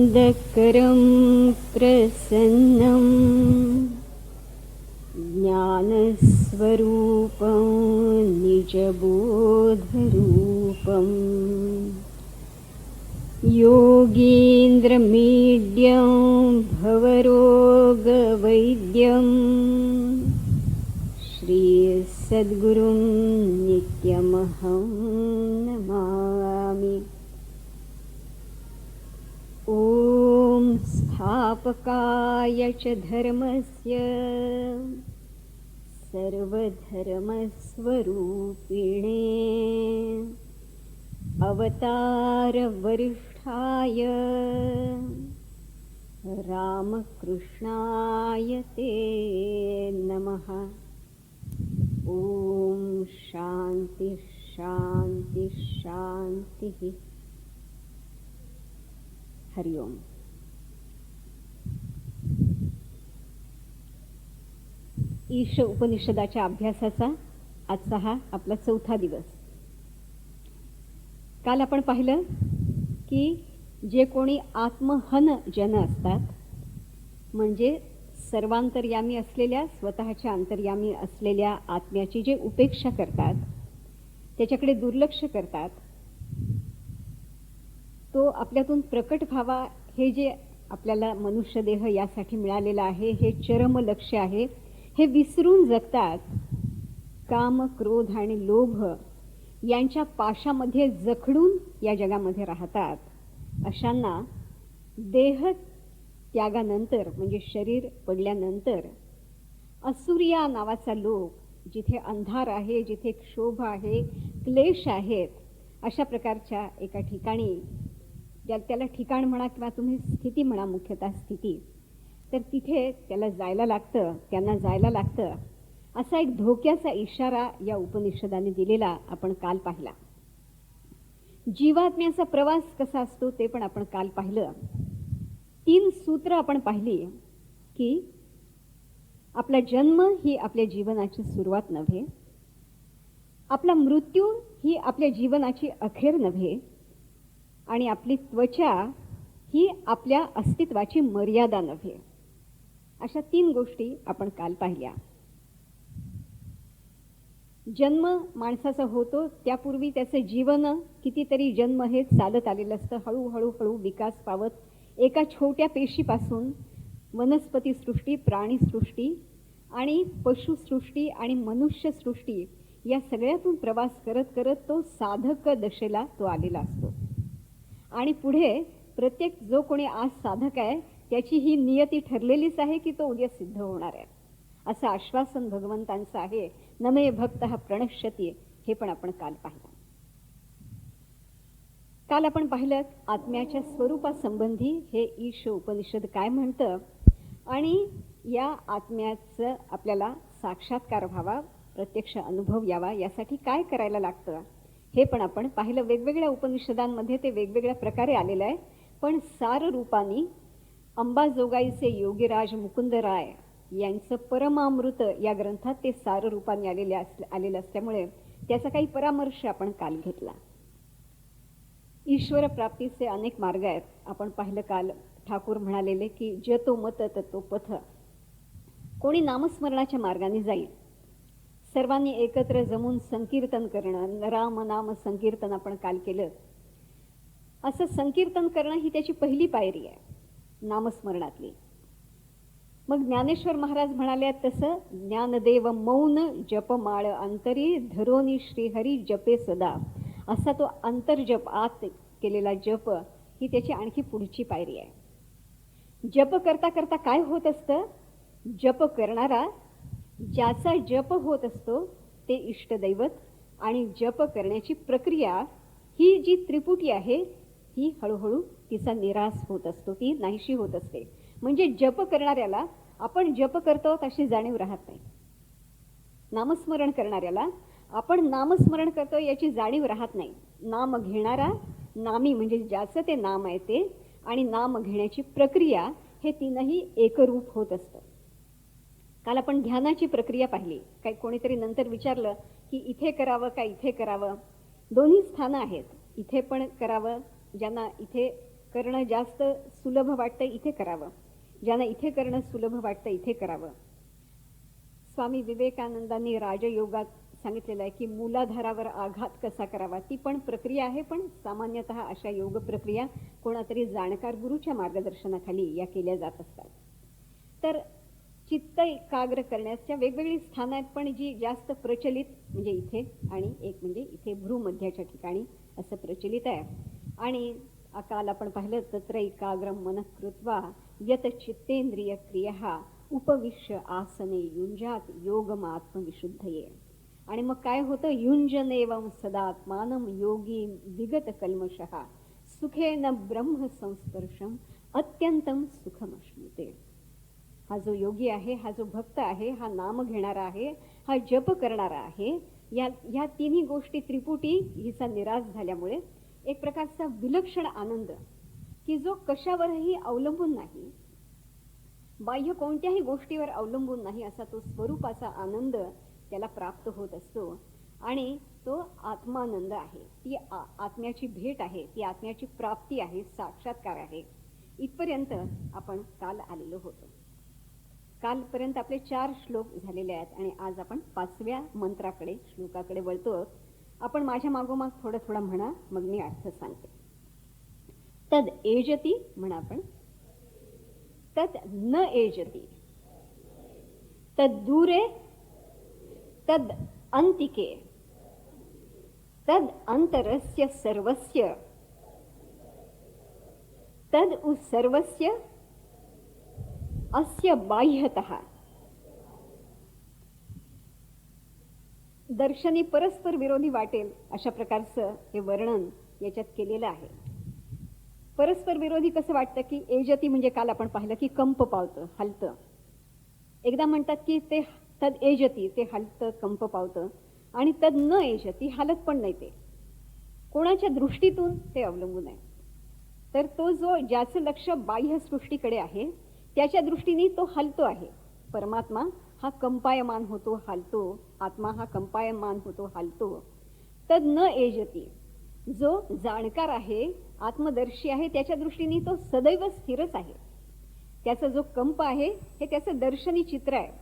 ज्ञानानन्दकरं प्रसन्नं ज्ञानस्वरूपं निजबोधरूपं योगीन्द्रमीड्यं भवरोगवैद्यं श्रीसद्गुरुं नित्यमहं नमामि। ॐ स्थापकाय च धर्मस्य सर्वधर्मस्वरूपिणे अवतारवरिष्ठाय रामकृष्णाय ते नमः। ॐ शान्ति शान्ति शान्तिः। हरि ओम। ईश उपनिषदाच्या अभ्यासाचा आजचा हा आपला चौथा दिवस. काल आपण पाहिलं की जे कोणी आत्महन जन असतात, म्हणजे सर्वांतर्यामी असलेल्या, स्वतःच्या अंतर्यामी असलेल्या आत्म्याची जे उपेक्षा करतात, त्याच्याकडे दुर्लक्ष करतात, तो आपल्यातून प्रकट व्हावा, हे जे आपल्याला मनुष्यदेह यासाठी मिळालेला आहे, हे चरम लक्ष्य आहे, हे विसरून जगतात. काम, क्रोध आणि लोभ यांच्या पाशामध्ये जखडून या जगामध्ये राहतात. अशांना देह त्यागानंतर, म्हणजे शरीर पडल्यानंतर, असुरिया नावाचा लोक, जिथे अंधार आहे, जिथे क्षोभ आहे, क्लेश आहेत, अशा प्रकारच्या एका ठिकाणी, त्याला ठिकाण म्हणा किंवा तुम्ही स्थिती म्हणा, मुख्यतः स्थिती, तर तिथे त्याला जायला लागतं, त्यांना जायला लागतं. असा एक धोक्याचा इशारा या उपनिषदाने दिलेला आपण काल पाहिला. जीवात्म्याचा प्रवास कसा असतो ते पण आपण काल पाहिलं. 3 सूत्र आपण पाहिली की आपला जन्म ही आपल्या जीवनाची सुरुवात नव्हे, आपला मृत्यू ही आपल्या जीवनाची अखेर नव्हे, आणि आपली त्वचा ही आपल्या अस्तित्वाची मर्यादा नव्हे. अशा 3 गोष्टी आपण काल पाहिल्या. जन्म माणसाचा होतो, त्यापूर्वी त्याचं जीवन कितीतरी जन्म हे चालत आलेलं असतं. हळूहळू विकास पावत एका छोट्या पेशीपासून वनस्पतीसृष्टी, प्राणीसृष्टी आणि पशुसृष्टी आणि मनुष्यसृष्टी या सगळ्यातून प्रवास करत करत तो साधक दशेला तो आलेला असतो. आणि पुढे प्रत्येक जो कोणी आज साधक आहे, त्याची ही नियती ठरलेलीच आहे की तो उद्या सिद्ध होणार आहे, असं आश्वासन भगवंतांचं आहे. न मे भक्तः प्रणश्यति, हे पण आपण काल पाहिलं. काल आपण पाहिलं आत्म्याच्या स्वरूपासंबंधी हे ईश उपनिषद काय म्हणतं, आणि या आत्म्याचं आपल्याला साक्षात्कार व्हावा, प्रत्यक्ष अनुभव यावा, यासाठी काय करायला लागतं हे पण आपण पाहिलं. वेगवेगळ्या उपनिषदांमध्ये ते वेगवेगळ्या प्रकारे आलेलं आहे, पण सार रूपाने अंबाजोगाईचे योगीराज मुकुंदराय यांचं परमामृत या ग्रंथात ते सार रूपाने आलेलं असल्यामुळे त्याचा काही परामर्श आपण काल घेतला. ईश्वर प्राप्तीचे अनेक मार्ग आहेत. आपण पाहिलं काल ठाकूर म्हणालेले की जतो मत ततो पथ. कोणी नामस्मरणाच्या मार्गाने जाईल, सर्वांनी एकत्र जमून संकीर्तन करणं, राम नाम संकीर्तन आपण काल केलं. असं संकीर्तन करणं ही त्याची पहिली पायरी आहे नामस्मरणातली. मग ज्ञानेश्वर महाराज म्हणाले तसं ज्ञानदेव मौन जपमाळ अंतरी धरोनी श्रीहरी जपे सदा. असा तो अंतर्जप, आत केलेला जप, ही त्याची आणखी पुढची पायरी आहे. जप करता करता काय होत असतं, जप करणारा, ज्याचा जप होत असतो ते इष्टदैवत, आणि जप करण्याची प्रक्रिया ही जी त्रिपुटी आहे ही हळूहळू तिचा निराश होत असतो, ती नाहीशी होत असते. म्हणजे जप करणाऱ्याला आपण जप करतो अशी जाणीव राहत नाही. नामस्मरण करणाऱ्याला आपण नामस्मरण करतो याची जाणीव राहत नाही. नाम घेणारा, नामी म्हणजे ज्याचं ते नाम आहे ते, आणि नाम घेण्याची प्रक्रिया, हे तीनही एकरूप होत असतं. काल आपण ध्यानाची प्रक्रिया पाहिली. काही कोणीतरी नंतर विचारलं की इथे करावं का इथे करावं. दोन्ही स्थानं आहेत. इथे पण करावं, ज्यांना इथे करणं जास्त सुलभ वाटतं इथे करावं, ज्यांना इथे करणं सुलभ वाटतं इथे करावं. स्वामी विवेकानंदांनी राजयोगात सांगितलेलं आहे की मूलाधारावर आघात कसा करावा. ती पण प्रक्रिया आहे, पण सामान्यतः अशा योग प्रक्रिया कोणातरी जाणकार गुरुच्या मार्गदर्शनाखाली या केल्या जात असतात. तर चित्त एकाग्र करण्याच्या वेगवेगळी स्थानं आहेत, पण जी जास्त प्रचलित म्हणजे इथे आणि एक म्हणजे इथे भ्रूमध्याच्या ठिकाणी असं प्रचलित आहे. आणि काल आपण पाहिलं तत्र एकाग्रम मनः कृत्वा यत चित्तेंद्रिय क्रिया उपविश्य आसने युंजात योगमात्मविशुद्धये. आणि मग काय होतं, युंजनेवं सदात्मानं योगी विगत कल्मषः सुखेन ब्रह्म संस्पर्शम अत्यंतम सुखमश्नुते. हा जो योगी आहे, हा जो भक्त आहे, हा नाम घेणारा आहे, हा जप करणारा आहे, ह्या तिन्ही गोष्टी त्रिपुटी हिचा निराश झाल्यामुळे एक प्रकारचा विलक्षण आनंद की जो कशावरही अवलंबून नाही, बाह्य कोणत्याही गोष्टीवर अवलंबून नाही, असा तो स्वरूपाचा आनंद त्याला प्राप्त होत असतो. आणि तो आत्मानंद आहे, ती आत्म्याची भेट आहे, ती आत्म्याची प्राप्ती आहे, साक्षात्कार आहे. इथपर्यंत आपण काल आलेलो होतो. कालपर्यंत आपले 4 श्लोक झालेले आहेत आणि आज आपण 5व्या मंत्राकडे श्लोकाकडे वळतो. आपण माझ्या मागोमाग थोडं थोडं म्हणा, मग मी अर्थ सांगते. तद एजती म्हणा आपण. तद न एजती, तद दूरे, तद अंतिके, तद अंतरस्य सर्वस्य, तद उ सर्वस्य अस्य बाह्यतः. दर्शनी परस्पर विरोधी वाटेल अशा प्रकारचं हे वर्णन याच्यात केलेलं आहे. परस्पर विरोधी कसं वाटतं की एजती म्हणजे काल आपण पाहिलं की कंप पावतं, हलतं. एकदा म्हणतात की ते तद एजती, ते हलतं, कंप पावतं. आणि तद न एजती, हालत पण नाही. ते कोणाच्या दृष्टीतून ते अवलंबून आहे. तर तो जो ज्याचं लक्ष बाह्य सृष्टीकडे आहे त्याच्या दृष्टीने तो हलतो आहे. परमात्मा हा कंपायमान होतो, हालतो. आत्मा हा कंपायमान होतो, हालतो. तद न एजती, जो जाणकार आहे, आत्मदर्शी आहे, त्याच्या दृष्टीने तो सदैव स्थिरच आहे. त्याचा जो कंप आहे हे त्याचं दर्शनी चित्र आहे.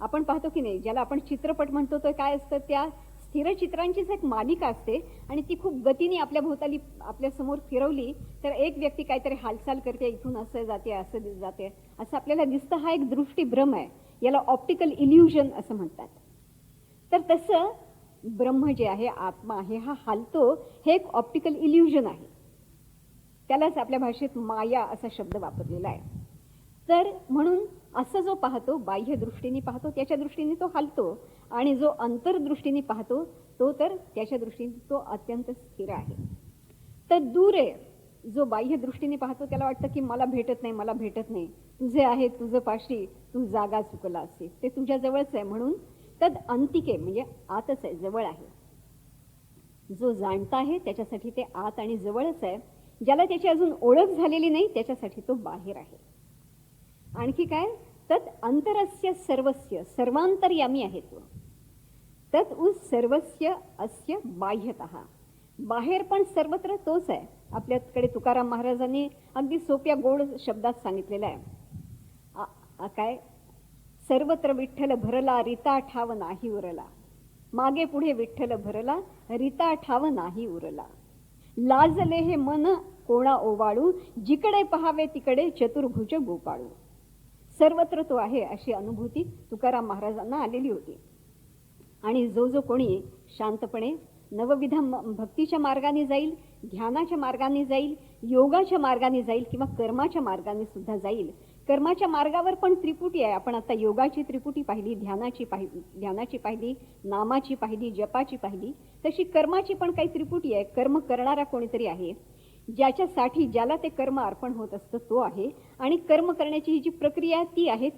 आपण पाहतो की नाही, ज्याला आपण चित्रपट म्हणतो तो काय असतं, त्या स्थिर चित्रांचीच एक मालिका असते आणि ती खूप गतीने आपल्या भोवताली आपल्या समोर फिरवली तर एक व्यक्ती काहीतरी हालचाल करते, इथून असं जाते, असं जाते, असं आपल्याला दिसतं. हा एक दृष्टीभ्रम आहे, याला ऑप्टिकल इल्युजन असं म्हणतात. तर तसं ब्रह्म जे आहे, आत्मा आहे, हा हालतो, हे एक ऑप्टिकल इल्युजन आहे. त्यालाच आपल्या भाषेत माया असा शब्द वापरलेला आहे. तर म्हणून असं जो पाहतो, बाह्य दृष्टीने पाहतो, त्याच्या दृष्टीने तो हालतो. आणि जो अंतर्दृष्टीने पाहतो तो तर त्याच्या दृष्टीने तो अत्यंत स्थिर आहे. तर दूर आहे, जो बाह्य दृष्टीने पाहतो त्याला वाटतं की मला भेटत नाही, मला भेटत नाही, तुझे आहे, तुझं पाशी, तू जागा चुकला असे, ते तुझ्या जवळच आहे. म्हणून तद अंतिके म्हणजे आतच आहे, जवळ आहे. जो जाणता आहे त्याच्यासाठी ते आत आणि जवळच आहे. ज्याला त्याची अजून ओळख झालेली नाही त्याच्यासाठी तो बाहेर आहे. आणखी काय, तत् अंतरस्य सर्वस्य, सर्वांतर्यामी आहे तो. तत् उ सर्वस्य अस्य बाह्यतः, बाहेर पण सर्वत्र तोच आहे. आपल्याकडे तुकाराम महाराजांनी अगदी सोप्या गोड शब्दात सांगितलेलं आहे. काय, सर्वत्र विठ्ठल भरला, रीता ठाव नाही उरला. मागे पुढे विठ्ठल भरला, रीता ठाव नाही उरला. लाजले हे मन कोणा ओवाळू, जिकडे पहावे तिकडे चतुर्भुज गोपाळू. सर्वत्र तो आहे अशी अनुभूती तुकाराम महाराजांना आलेली होती. आणि जो जो कोणी शांतपणे नवविध भक्तीच्या मार्गाने जाईल, ध्यानाच्या मार्गाने जाईल, योगाच्या मार्गाने जाईल किंवा कर्माच्या मार्गाने सुद्धा जाईल. कर्माच्या मार्गावर पण त्रिपुटी आहे. आपण आता योगाची त्रिपुटी पाहिली, ध्यानाची पाहिली, नामाची पाहिली, जपाची पाहिली. तशी कर्माची पण काही त्रिपुटी आहे. कर्म करणारा कोणीतरी आहे, ज्याच्यासाठी ज्याला ते कर्म अर्पण होत असतं तो आहे. आणि कर्म करण्याची ही जी प्रक्रिया ती आहे,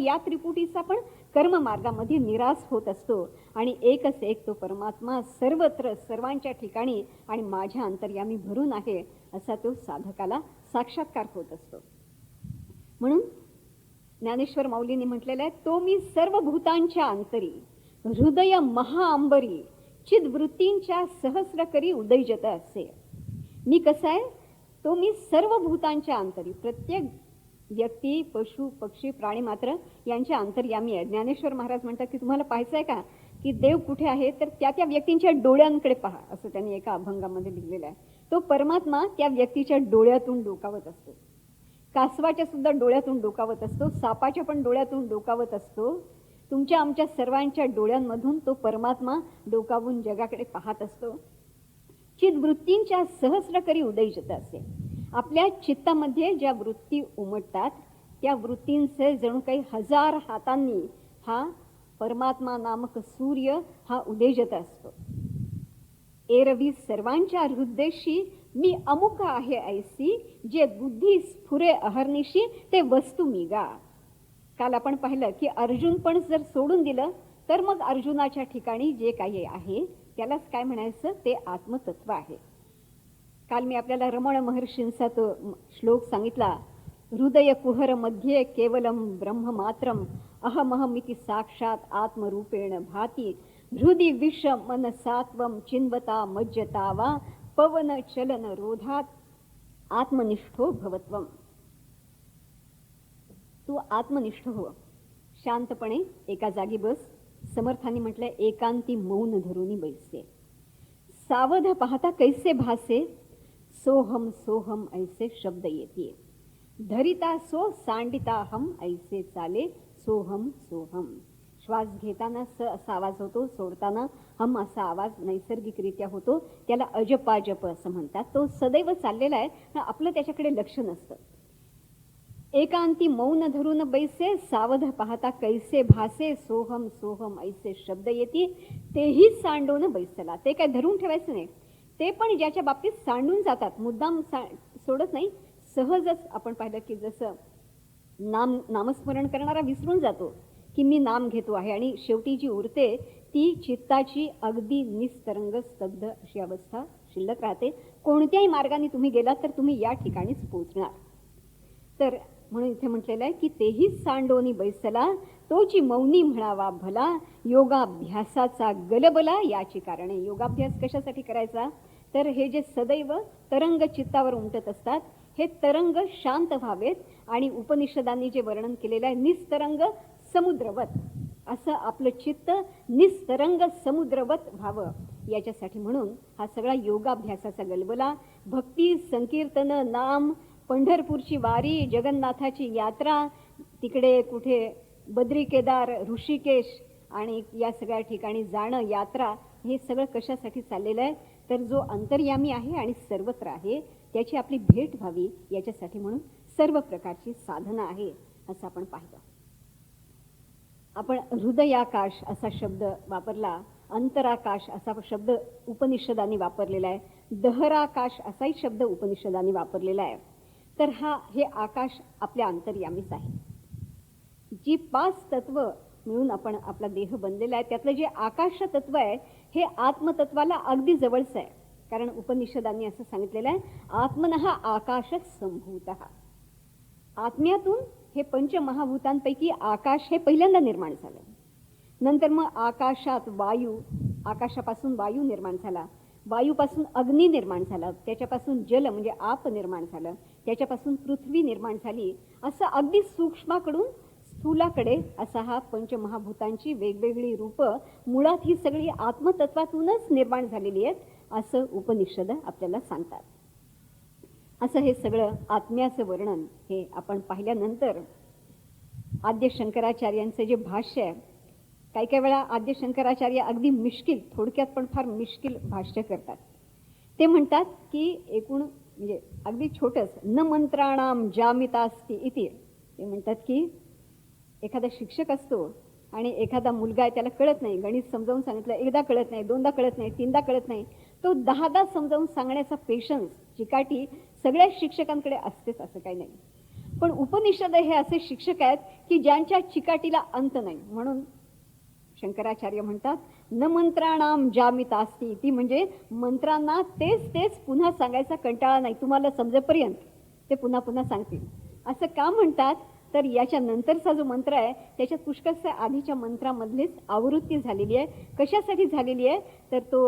या त्रिपुटीचा पण कर्म मार्गामध्ये निराश होत असतो. आणि एकच एक तो परमात्मा सर्वत्र सर्वांच्या ठिकाणी आणि माझ्या अंतर्यामी भरून आहे असा तो साधकाला साक्षात्कार होत असतो. म्हणून ज्ञानेश्वर माऊलींनी म्हटलेलं आहे, तो मी सर्व भूतांच्या अंतरी, हृदय महाअंबरी, चिदवृत्तींच्या सहस्र करी उदयजत असे. मी कसं आहे, तो मी सर्व भूतांच्या अंतरी, प्रत्येक व्यक्ती, पशु, पक्षी, प्राणी मात्र यांच्या अंतर्यामी आहे. ज्ञानेश्वर महाराज म्हणतात की तुम्हाला पाहायचं आहे का की देव कुठे आहे, तर त्या त्या व्यक्तींच्या डोळ्यांकडे पहा, असं त्यांनी एका अभंगामध्ये लिहिलेलं आहे. तो परमात्मा त्या व्यक्तीच्या डोळ्यातून डोकावत असतो. कासवाच्या सुद्धा डोळ्यातून डोकावत असतो, सापाच्या पण डोळ्यातून डोकावत असतो. तुमच्या आमच्या सर्वांच्या डोळ्यांमधून तो परमात्मा डोकावून जगाकडे पाहत असतो. चित्तवृत्तींच्या सहस्र करी उदयजत असे. आपल्या चित्तामध्ये ज्या वृत्ती उमटतात त्या वृत्तींचे जणू काही हजार हातांनी हा परमात्मा नामक सूर्य हा उदेजत असतो. एरवी सर्वांच्या हृदयशी मी अमुक आहे ऐसी, जे बुद्धी स्फुरे अहर्निशी ते वस्तू मी गा. काल आपण पाहिलं की अर्जुन पण जर सोडून दिलं तर मग अर्जुनाच्या ठिकाणी जे काही आहे त्यालाच काय म्हणायचं, ते आत्मतत्व आहे. काल मी आपल्याला रमण महर्षींचा तो श्लोक सांगितला. हृदय कुहर मध्ये केवलम ब्रह्म मात्रम अहमहमिति साक्षात आत्मरूपेण भाती हृदि विष मन सात्वम चिन्वता मज्जता वा पवन चलन रोधात आत्मनिष्ठो भवत्वम. तू आत्मनिष्ठ हो, शांतपणे एका जागी बस. समर्थांनी म्हटलंय एकांती मौन धरूनी बैसे. सावध पाहता कैसे भासे, सोहम सोहम ऐसे शब्द येते. धरिता सो सांडिता हम ऐसे चाले, सोहम सोहम. श्वास घेताना स असा आवाज होतो, सोडताना हम असा आवाज नैसर्गिकरित्या होतो. त्याला अजपाजप असं म्हणतात. तो सदैव चाललेला आहे, आपलं त्याच्याकडे लक्ष नसतं. एकांती मौन धरून बैसे, सावध पाहता कैसे भासे, सोहम सोहम ऐसे शब्द येती. तेही सांडून बैसला. ते काय धरून ठेवायचं नाही, ते पण ज्याच्या बाबतीत सांडून जातात, मुद्दाम सोडत नाही. सहजच आपण पाहिलं की जसं नामस्मरण करणारा विसरून जातो की मी नाम घेतो आहे, आणि शेवटी जी उरते ती चित्ताची अगदी निस्तरंग स्तब्ध अशी अवस्था शिल्लक राहते. कोणत्याही मार्गाने तुम्ही गेलात तर तुम्ही या ठिकाणीच पोहोचणार. तर म्हणून इथे म्हटलेलं आहे की तेही सांडोनी बैसला, तोची मौनी म्हणावा भला, योगाभ्यासाचा गलबला याची कारणे. योगाभ्यास कशासाठी करायचा, तर हे जे सदैव तरंग चित्तावर उमटत असतात हे तरंग शांत व्हावेत, आणि उपनिषदांनी जे वर्णन केलेलं आहे निस्तरंग समुद्रवत, असं आपलं चित्त निस्तरंग समुद्रवत व्हावं याच्यासाठी म्हणून हा सगळा योगाभ्यासाचा गलबला. भक्ती, संकीर्तन, नाम, पंढरपूरची वारी, जगन्नाथाची यात्रा, तिकडे कुठे बद्री, केदार, ऋषिकेश आणि या सगळ्या ठिकाणी जाणं, यात्रा, हे सगळं कशासाठी चाललेलं आहे, तर जो अंतर्यामी आहे आणि सर्वत्र आहे त्याची आपली भेट व्हावी याच्यासाठी म्हणून सर्व प्रकारची साधना आहे असं आपण पाहिलं. आपण हृदयाकाश असा शब्द वापरला, अंतराकाश असा शब्द उपनिषदांनी वापरलेला आहे, दहराकाश असाही शब्द उपनिषदांनी वापरलेला आहे. तर हे आकाश आपल्या अंतर्यामीच आहे. जी 5 तत्व मिळून आपण आपला देह बनलेला आहे त्यातलं जे आकाश तत्व आहे हे आत्मतत्वाला अगदी जवळचं आहे. कारण उपनिषदांनी असं सांगितलेलं आहे, आत्मनः आकाश संभूतः. आत्म्यातून हे पंचमहाभूतांपैकी आकाश हे पहिल्यांदा निर्माण झालं. नंतर मग आकाशात वायू, आकाशापासून वायू निर्माण झाला, वायूपासून अग्नी निर्माण झाला, त्याच्यापासून जल म्हणजे आप निर्माण झालं, त्याच्यापासून पृथ्वी निर्माण झाली. असं अगदी सूक्ष्माकडून स्थूलाकडे असा हा पंचमहाभूतांची वेगवेगळी रूपं मुळात ही सगळी आत्मतत्वातूनच निर्माण झालेली आहेत असं उपनिषद आपल्याला सांगतात. असं हे सगळं आत्म्याचं वर्णन हे आपण पाहिल्यानंतर आद्य शंकराचार्यांचं जे भाष्य आहे, काही काही वेळा आद्य शंकराचार्य अगदी मिश्किल, थोडक्यात पण फार मिश्किल भाष्य करतात. ते म्हणतात की एकूण म्हणजे अगदी छोटंच, न मंत्राणाम जामितास्ति इति. ते म्हणतात की एखादा शिक्षक असतो आणि एखादा मुलगा आहे, त्याला कळत नाही, गणित समजावून सांगितलं, एकदा कळत नाही, दोनदा कळत नाही, तीनदा कळत नाही, तो 10दा समजावून सांगण्याचा पेशन्स, चिकाटी सगळ्या शिक्षकांकडे असतेच असं काही नाही. पण उपनिषद हे असे शिक्षक आहेत की ज्यांच्या चिकाटीला अंत नाही. म्हणून शंकराचार्य म्हणतात न मंत्राणाम जामितास्ति, ती म्हणजे मंत्रांना तेच तेच पुन्हा सांगायचा कंटाळा नाही, तुम्हाला समजेपर्यंत ते पुन्हा पुन्हा सांगतील. असं का म्हणतात, तर याच्या नंतरचा जो मंत्र आहे त्याच्यात पुष्कळशा आधीच्या मंत्रामधलीच आवृत्ती झालेली आहे. कशासाठी झालेली आहे तर तो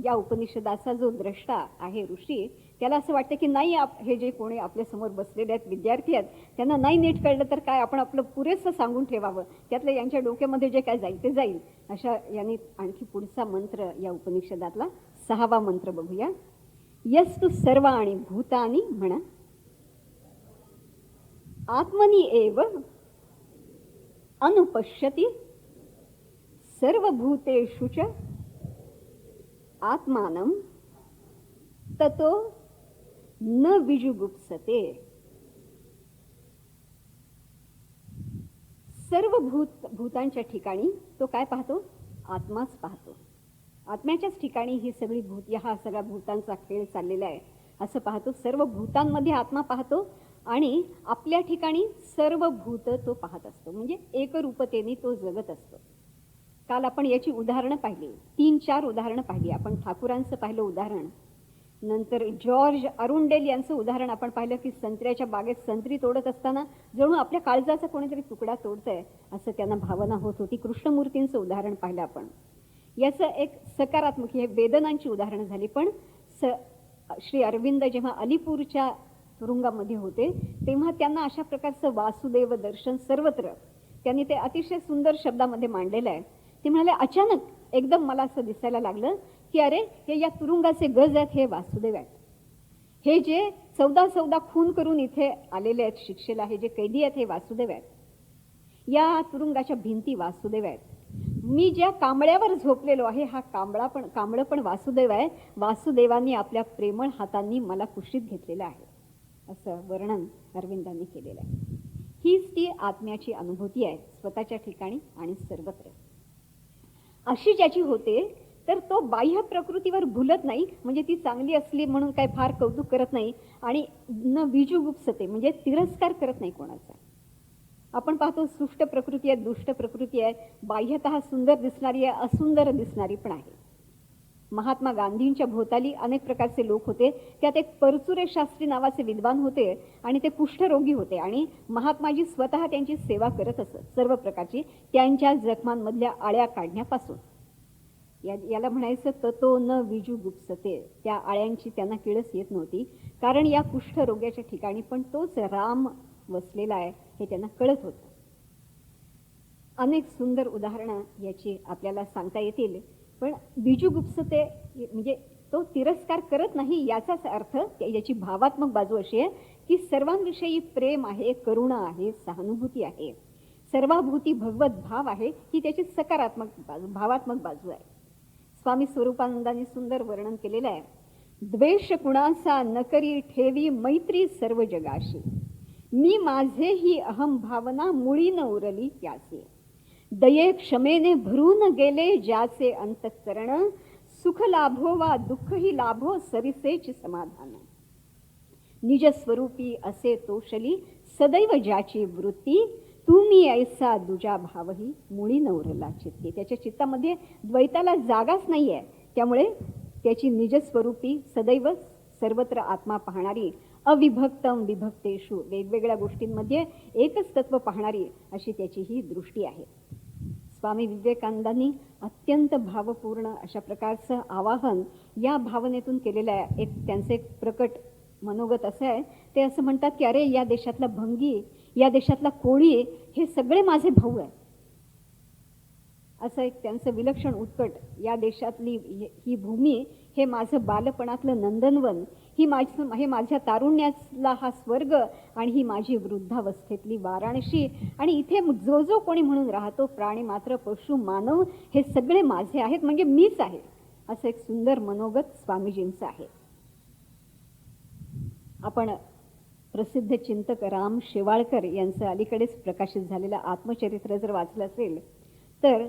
या उपनिषदाचा जो द्रष्टा आहे ऋषी, त्याला असं वाटतं की नाही हे जे कोणी आपल्यासमोर बसलेले आहेत विद्यार्थी आहेत त्यांना नाही नीट कळलं तर काय, आपण आपलं पुरेसं सांगून ठेवावं, त्यातलं यांच्या डोक्यामध्ये जे काय जाईल ते जाईल. अशा यांनी आणखी पुढचा मंत्र या उपनिषदातला 6वा मंत्र बघूया. यस्तु सर्वाणि भूतानि म्हणा आत्मनि एव अनुपश्यति सर्वभूतेषु च आत्मानं ततो न विजुगुप्सते. सर्व भूतांच्या ठिकाणी तो काय पाहतो? आत्माच पाहतो. आत्म्याच्याच ठिकाणी ही सगळी हा सगळा भूतांचा खेळ चाललेला आहे असं पाहतो. सर्व भूतांमध्ये आत्मा पाहतो आणि आपल्या ठिकाणी सर्व भूत तो पाहत असतो. म्हणजे एकरूपतेने तो जगत असतो. काल आपण याची उदाहरणं पाहिली, 3-4 उदाहरणं पाहिली. आपण ठाकूरांचं पाहिलं उदाहरण, नंतर जॉर्ज अरुंडेल यांचं उदाहरण आपण पाहिलं की संत्र्याच्या बागेत संत्री तोडत असताना जणू आपल्या काळजाचा कोणीतरी तुकडा तोडतंय असं त्यांना भावना होत होती. कृष्णमूर्तींचं उदाहरण पाहिलं आपण. याचं एक सकारात्मक हे वेदनांची उदाहरणं झाली. पण श्री अरविंद जेव्हा अलीपूरच्या तुरुंगामध्ये होते तेव्हा त्यांना अशा प्रकारचं वासुदेव दर्शन सर्वत्र त्यांनी ते अतिशय सुंदर शब्दामध्ये मांडलेलं आहे. ते म्हणाले अचानक एकदम मला असं दिसायला लागलं की अरे हे या तुरुंगाचे गज आहेत हे वासुदेव आहेत. हे जे 14 खून करून इथे आलेले आहेत शिक्षेला, हे जे कैदी आहेत हे वासुदेव आहेत. या तुरुंगाच्या भिंती वासुदेव आहेत. मी ज्या कांबळ्यावर झोपलेलो आहे हा कांबळं पण वासुदेव आहे. वासुदेवांनी आपल्या प्रेमळ हातांनी मला कुशीत घेतलेलं आहे असं वर्णन अरविंदांनी केलेलं आहे. हीच ती आत्म्याची अनुभूती आहे स्वतःच्या ठिकाणी आणि सर्वत्र. अशी ज्याची होते तर तो बाह्य प्रकृतीवर भुलत नाही, म्हणजे ती चांगली असली म्हणून काय फार कौतुक करत नाही आणि न विजुगुप्सते म्हणजे तिरस्कार करत नाही कोणाचा. आपण पाहतो सुष्ट प्रकृती आहे, दुष्ट प्रकृती आहे, बाह्यतः सुंदर दिसणारी आहे, असुंदर दिसणारी पण आहे. महात्मा गांधींच्या भोवताली अनेक प्रकारचे लोक होते. त्यात एक परचुरे शास्त्री नावाचे विद्वान होते आणि ते कुष्ठरोगी होते आणि महात्माजी स्वतः त्यांची सेवा करत असत सर्व प्रकारची, त्यांच्या जखमांमधल्या आळ्या काढण्यापासून. याला म्हणायचं ततो न विजुगुप्सते. त्या आळ्यांची त्यांना किळस येत नव्हती कारण या कुष्ठरोग्याच्या ठिकाणी पण तोच राम वसलेला आहे हे त्यांना कळत होतं. अनेक सुंदर उदाहरणं याची आपल्याला सांगता येतील. पण विजुगुप्सते म्हणजे तो तिरस्कार करत नाही याचाच अर्थ, याची भावात्मक बाजू अशी आहे की सर्वांविषयी प्रेम आहे, करुणा आहे, सहानुभूती आहे, सर्वाभूती भगवत भाव आहे, ही त्याची सकारात्मक बाजू, भावात्मक बाजू आहे. स्वामी स्वरूपानंदांनी सुंदर वर्णन केलेलं आहे. द्वेष कुणाचा न करी ठेवी मैत्री सर्व जगाशी, मी माझे ही अहम भावना मुळी न उरली त्याचे, दये क्षमेने भरून गेले ज्याचे अंतःकरण, सुख लाभो वा दुःखही लाभो सरिसेच समाधान, निज स्वरूपी असे तोषली सदैव ज्याची वृत्ती, तुम्ही ऐसा दुजा भावही मुळी न उरला चित्ती. त्याच्या चित्तामध्ये द्वैताला जागाच नाही आहे, त्यामुळे त्याची निजस्वरूपी सदैव सर्वत्र आत्मा पाहणारी, अविभक्तम विभक्तेषु वेगवेगळ्या गोष्टींमध्ये एकच तत्व पाहणारी अशी त्याची ही दृष्टी आहे. स्वामी विवेकानंदांनी अत्यंत भावपूर्ण अशा प्रकारचं आवाहन या भावनेतून केलेलं आहे. त्यांचं एक प्रकट मनोगत असं आहे, ते असं म्हणतात की अरे या देशातला भंगी, या देशातला कोळी हे सगळे माझे भाऊ आहेत. असं एक त्यांचं विलक्षण उत्कट. या देशातली ही भूमी हे माझं बालपणातलं नंदनवन, हे माझ्या तारुण्यातला हा स्वर्ग आणि ही माझी वृद्धावस्थेतली वाराणसी, आणि इथे जो जो कोणी म्हणून राहतो प्राणी मात्र पशु मानव हे सगळे माझे आहेत, म्हणजे मीच आहे. असं एक सुंदर मनोगत स्वामीजींचं आहे. आपण प्रसिद्ध चिंतक राम शेवाळकर यांचं अलीकडेच प्रकाशित झालेलं आत्मचरित्र जर वाचलं असेल तर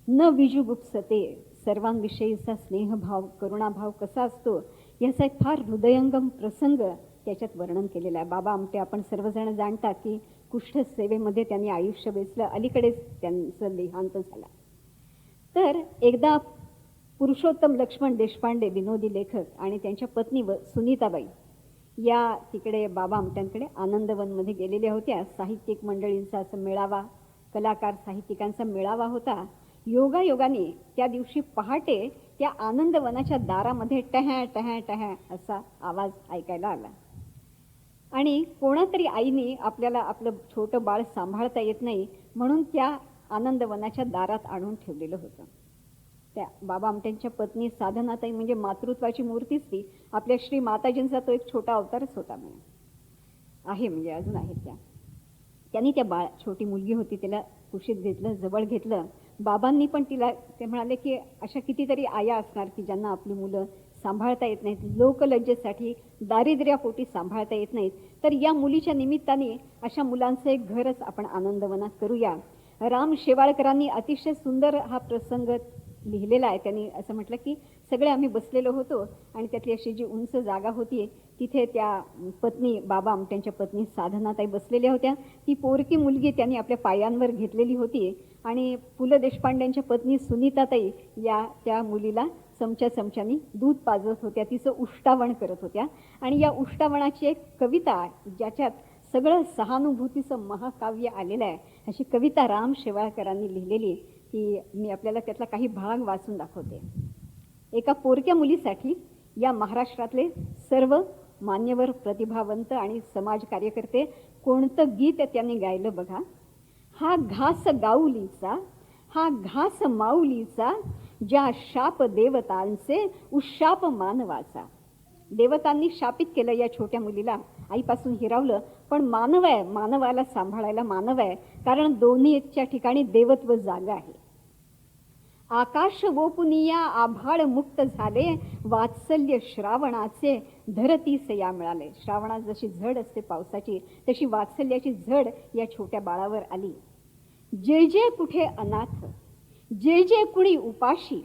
न विजुगुप्सते, सर्वांविषयीचा स्नेहभाव, करुणाभाव कसा असतो याचा एक फार हृदयंगम प्रसंग त्याच्यात वर्णन केलेला आहे. बाबा आमटे आपण सर्वजण जाणतात की कुष्ठ सेवेमध्ये त्यांनी आयुष्य वेचलं, अलीकडेच त्यांचं देहांत झाला. तर एकदा पुरुषोत्तम लक्ष्मण देशपांडे विनोदी लेखक आणि त्यांच्या पत्नी सुनीताबाई या तिकडे बाबा आमट्यांकडे आनंदवनमध्ये गेलेल्या होत्या. साहित्यिक मंडळींचा असं मेळावा, कलाकार साहित्यिकांचा मेळावा होता. योगायोगाने त्या दिवशी पहाटे त्या आनंदवनाच्या दारामध्ये टहॅ टहॅ टहॅ असा आवाज ऐकायला आला. आणि कोणातरी आईने आपल्याला आपलं छोटं बाळ सांभाळता येत नाही म्हणून त्या आनंदवनाच्या दारात आणून ठेवलेलं होतं. त्या बाबा आमट्यांच्या पत्नी साधनाताई म्हणजे मातृत्वाची मूर्तीच ती. आपल्या श्री माताजींचा तो एक छोटा अवतारच होता आहे, म्हणजे अजून आहेत त्या. त्यांनी त्या छोटी मुलगी होती तिला कुशीत घेतलं, जवळ घेतलं. बाबांनी पण तिला ते म्हणाले की अशा कितीतरी आया असणार की ज्यांना आपली मुलं सांभाळता येत नाहीत, लोकलज्जेसाठी दारिद्र्यापोटी सांभाळता येत नाहीत. तर या मुलीच्या निमित्ताने अशा मुलांचं एक घरच आपण आनंदवनात करूया. राम शेवाळकरांनी अतिशय सुंदर हा प्रसंग लिहिलेला आहे. त्यांनी असं म्हटलं की सगळे आम्ही बसलेलो होतो आणि त्यातली अशी जी उंच जागा होती तिथे त्या पत्नी बाबा आमट्यांच्या पत्नी साधनाताई बसलेल्या होत्या. ती पोरकी मुलगी त्यांनी आपल्या पायांवर घेतलेली होती आणि पु ल देशपांड्यांच्या पत्नी सुनीताताई या त्या मुलीला चमच्यानी दूध पाजत होत्या, तिचं उष्टावण करत होत्या. आणि या उष्टावणाची एक कविता ज्याच्यात सगळं सहानुभूतीचं महाकाव्य आलेलं आहे अशी कविता राम शेवाळकरांनी लिहिलेली, ती मी आपल्याला त्यातला काही भाग वाचून दाखवते. एका पोरक्या मुलीसाठी या महाराष्ट्रातले सर्व मान्यवर, प्रतिभावंत आणि समाज कार्यकर्ते कोणतं गीत त्यांनी गायलं बघा. हा घास गाऊलीचा, हा घास माऊलीचा, ज्या शाप देवतांचे उशाप मानवाचा. देवतांनी शापित केलं या छोट्या मुलीला, आईपासून हिरावलं, पण मानव आहे, मानवाला सांभाळायला मानव आहे, कारण दोन्हीच्या ठिकाणी देवत्व जागा आहे. आकाश गोपुनिया आभाळ मुक्त झाले, वात्सल्य श्रावणाचे धरतीस या मिळाले. श्रावणात जशी झड असते पावसाची तशी वात्सल्याची झड या छोट्या बाळावर आली. जे जे कुठे अनाथ, जे जे कुणी उपाशी,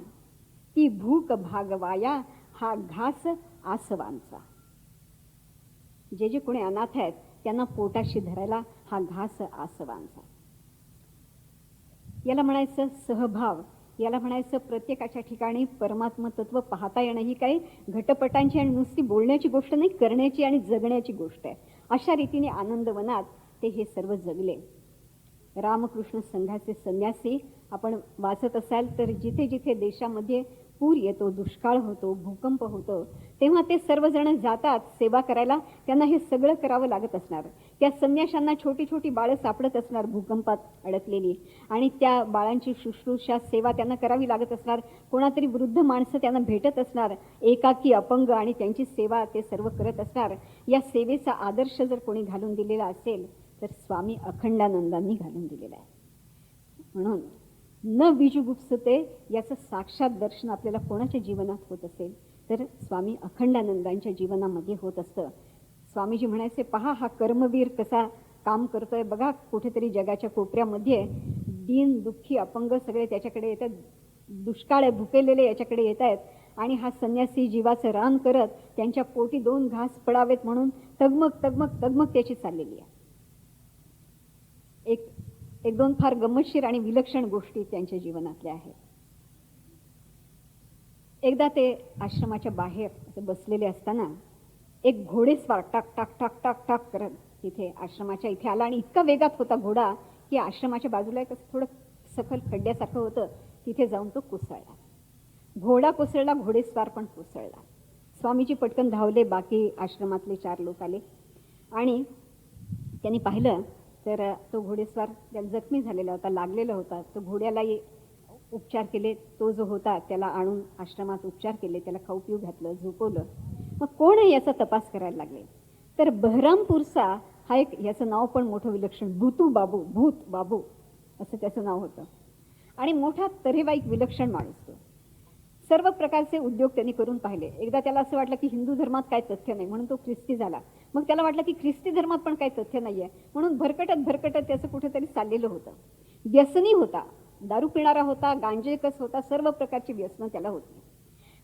ती भूक भागवाया हा घास आसवांचा. जे जे कुणी अनाथ आहेत त्यांना पोटाशी धरायला हा घास आसवांचा. याला म्हणायचं सहभाव, याला म्हणायचं प्रत्येकाच्या ठिकाणी परमात्म तत्व पाहता येणं. ही काही घटपटांची आणि नुसती बोलण्याची गोष्ट नाही, करण्याची आणि जगण्याची गोष्ट आहे. अशा रीतीने आनंदवनात ते हे सर्व जगले. रामकृष्ण संघाचे संन्यासी आपण वाचत असाल तर जिथे जिथे देशामध्ये पूर येतो, दुष्काळ होतो, भूकंप होतो, तेव्हा ते सर्वजण जातात सेवा करायला. त्यांना हे सगळं करावं लागत असणार. त्या संन्याशांना छोटी छोटी बाळं सापडत असणार भूकंपात अडकलेली, आणि त्या बाळांची शुश्रूषा सेवा त्यांना करावी लागत असणार. कोणातरी वृद्ध माणसं त्यांना भेटत असणार, एकाकी अपंग, आणि त्यांची सेवा ते सर्व करत असणार. या सेवेचा आदर्श जर कोणी घालून दिलेला असेल तर स्वामी अखंडानंदांनी घालून दिलेला आहे. म्हणून न बीजगुप्सते याचं साक्षात दर्शन आपल्याला कोणाच्या जीवनात होत असेल तर स्वामी अखंडानंदांच्या जीवनामध्ये होत असतं. स्वामीजी म्हणायचे, पहा हा कर्मवीर कसा काम करतोय बघा. कुठेतरी जगाच्या कोपऱ्यामध्ये दीन दुःखी अपंग सगळे त्याच्याकडे येतात, दुष्काळ भुकेलेले याच्याकडे येत आहेत, आणि हा संन्यासी जीवाचं रान करत त्यांच्या पोटी 2 घास पडावेत म्हणून तगमग तगमग तगमग त्याची चाललेली आहे. एक दोन फार गमतशीर आणि विलक्षण गोष्टी त्यांच्या जीवनातल्या आहेत. एकदा ते आश्रमाच्या बाहेर बसलेले असताना एक घोडेस्वार टाक टाक टाक टाक टाक करत तिथे आश्रमाच्या इथे आला, आणि इतका वेगात होता घोडा की आश्रमाच्या बाजूला एक थोडं सखल खड्ड्यासारखं होतं, तिथे जाऊन तो कोसळला. घोडा कोसळला, घोडेस्वार पण कोसळला. स्वामीजी पटकन धावले, बाकी आश्रमातले 4 लोक आले आणि त्यांनी पाहिलं तर तो घोडेस्वार जखमी झालेला होता, लागलेला होता. तो घोड्यालाही उपचार केले, तो जो होता त्याला आणून आश्रमात उपचार केले, त्याला खाऊ पिऊ घातलं, झोपवलं. मग कोण आहे याचा तपास करायला लागले तर बहरामपूरचा हा एक, याचं नाव पण मोठं विलक्षण, भूत बाबू असं त्याचं नाव होतं, आणि मोठा तऱ्हेवाईक विलक्षण माणूस तो. सर्व प्रकारचे उद्योग त्यांनी करून पाहिले. एकदा त्याला असं वाटलं की हिंदू धर्मात काय तथ्य नाही म्हणून तो ख्रिस्ती झाला. मग त्याला वाटलं की ख्रिस्ती धर्मात पण काही तथ्य नाहीये म्हणून भरकटत त्याचं कुठेतरी चाललेलं होतं. व्यसनी होता, दारू पिणारा होता, गांजेकस होता, सर्व प्रकारची व्यसनं त्याला होती.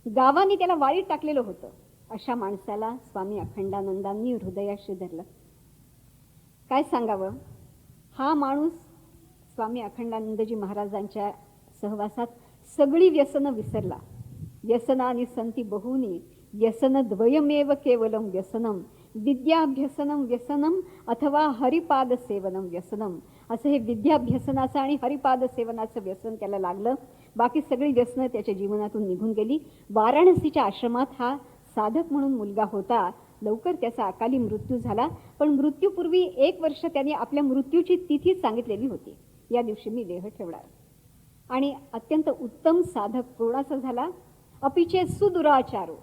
गावाने त्याला वाळीत टाकलेलं होतं. अशा माणसाला स्वामी अखंडानंदांनी हृदयाशी धरलं. काय सांगावं, हा माणूस स्वामी अखंडानंदजी महाराजांच्या सहवासात सगळी व्यसनं विसरला. व्यसनानि संती बहूनी, व्यसन द्वयमेव केवलम व्यसनम विद्याभ्यसनम व्यसनम अथवा हरिपाद सेवनम व्यसनम, असं हे विद्याभ्यसनाचं आणि हरिपाद सेवनाचं व्यसन त्याला लागलं. बाकी सगळी व्यसनं त्याच्या जीवनातून निघून गेली. वाराणसीच्या आश्रमात हा साधक म्हणून मुलगा होता. लवकर त्याचा अकाली मृत्यू झाला. पण मृत्यूपूर्वी 1 वर्ष त्याने आपल्या मृत्यूची तिथी सांगितलेली होती, या दिवशी मी देह ठेवणार. आणि अत्यंत उत्तम साधक कोणाचा झाला? अपिचे सुदुराचारो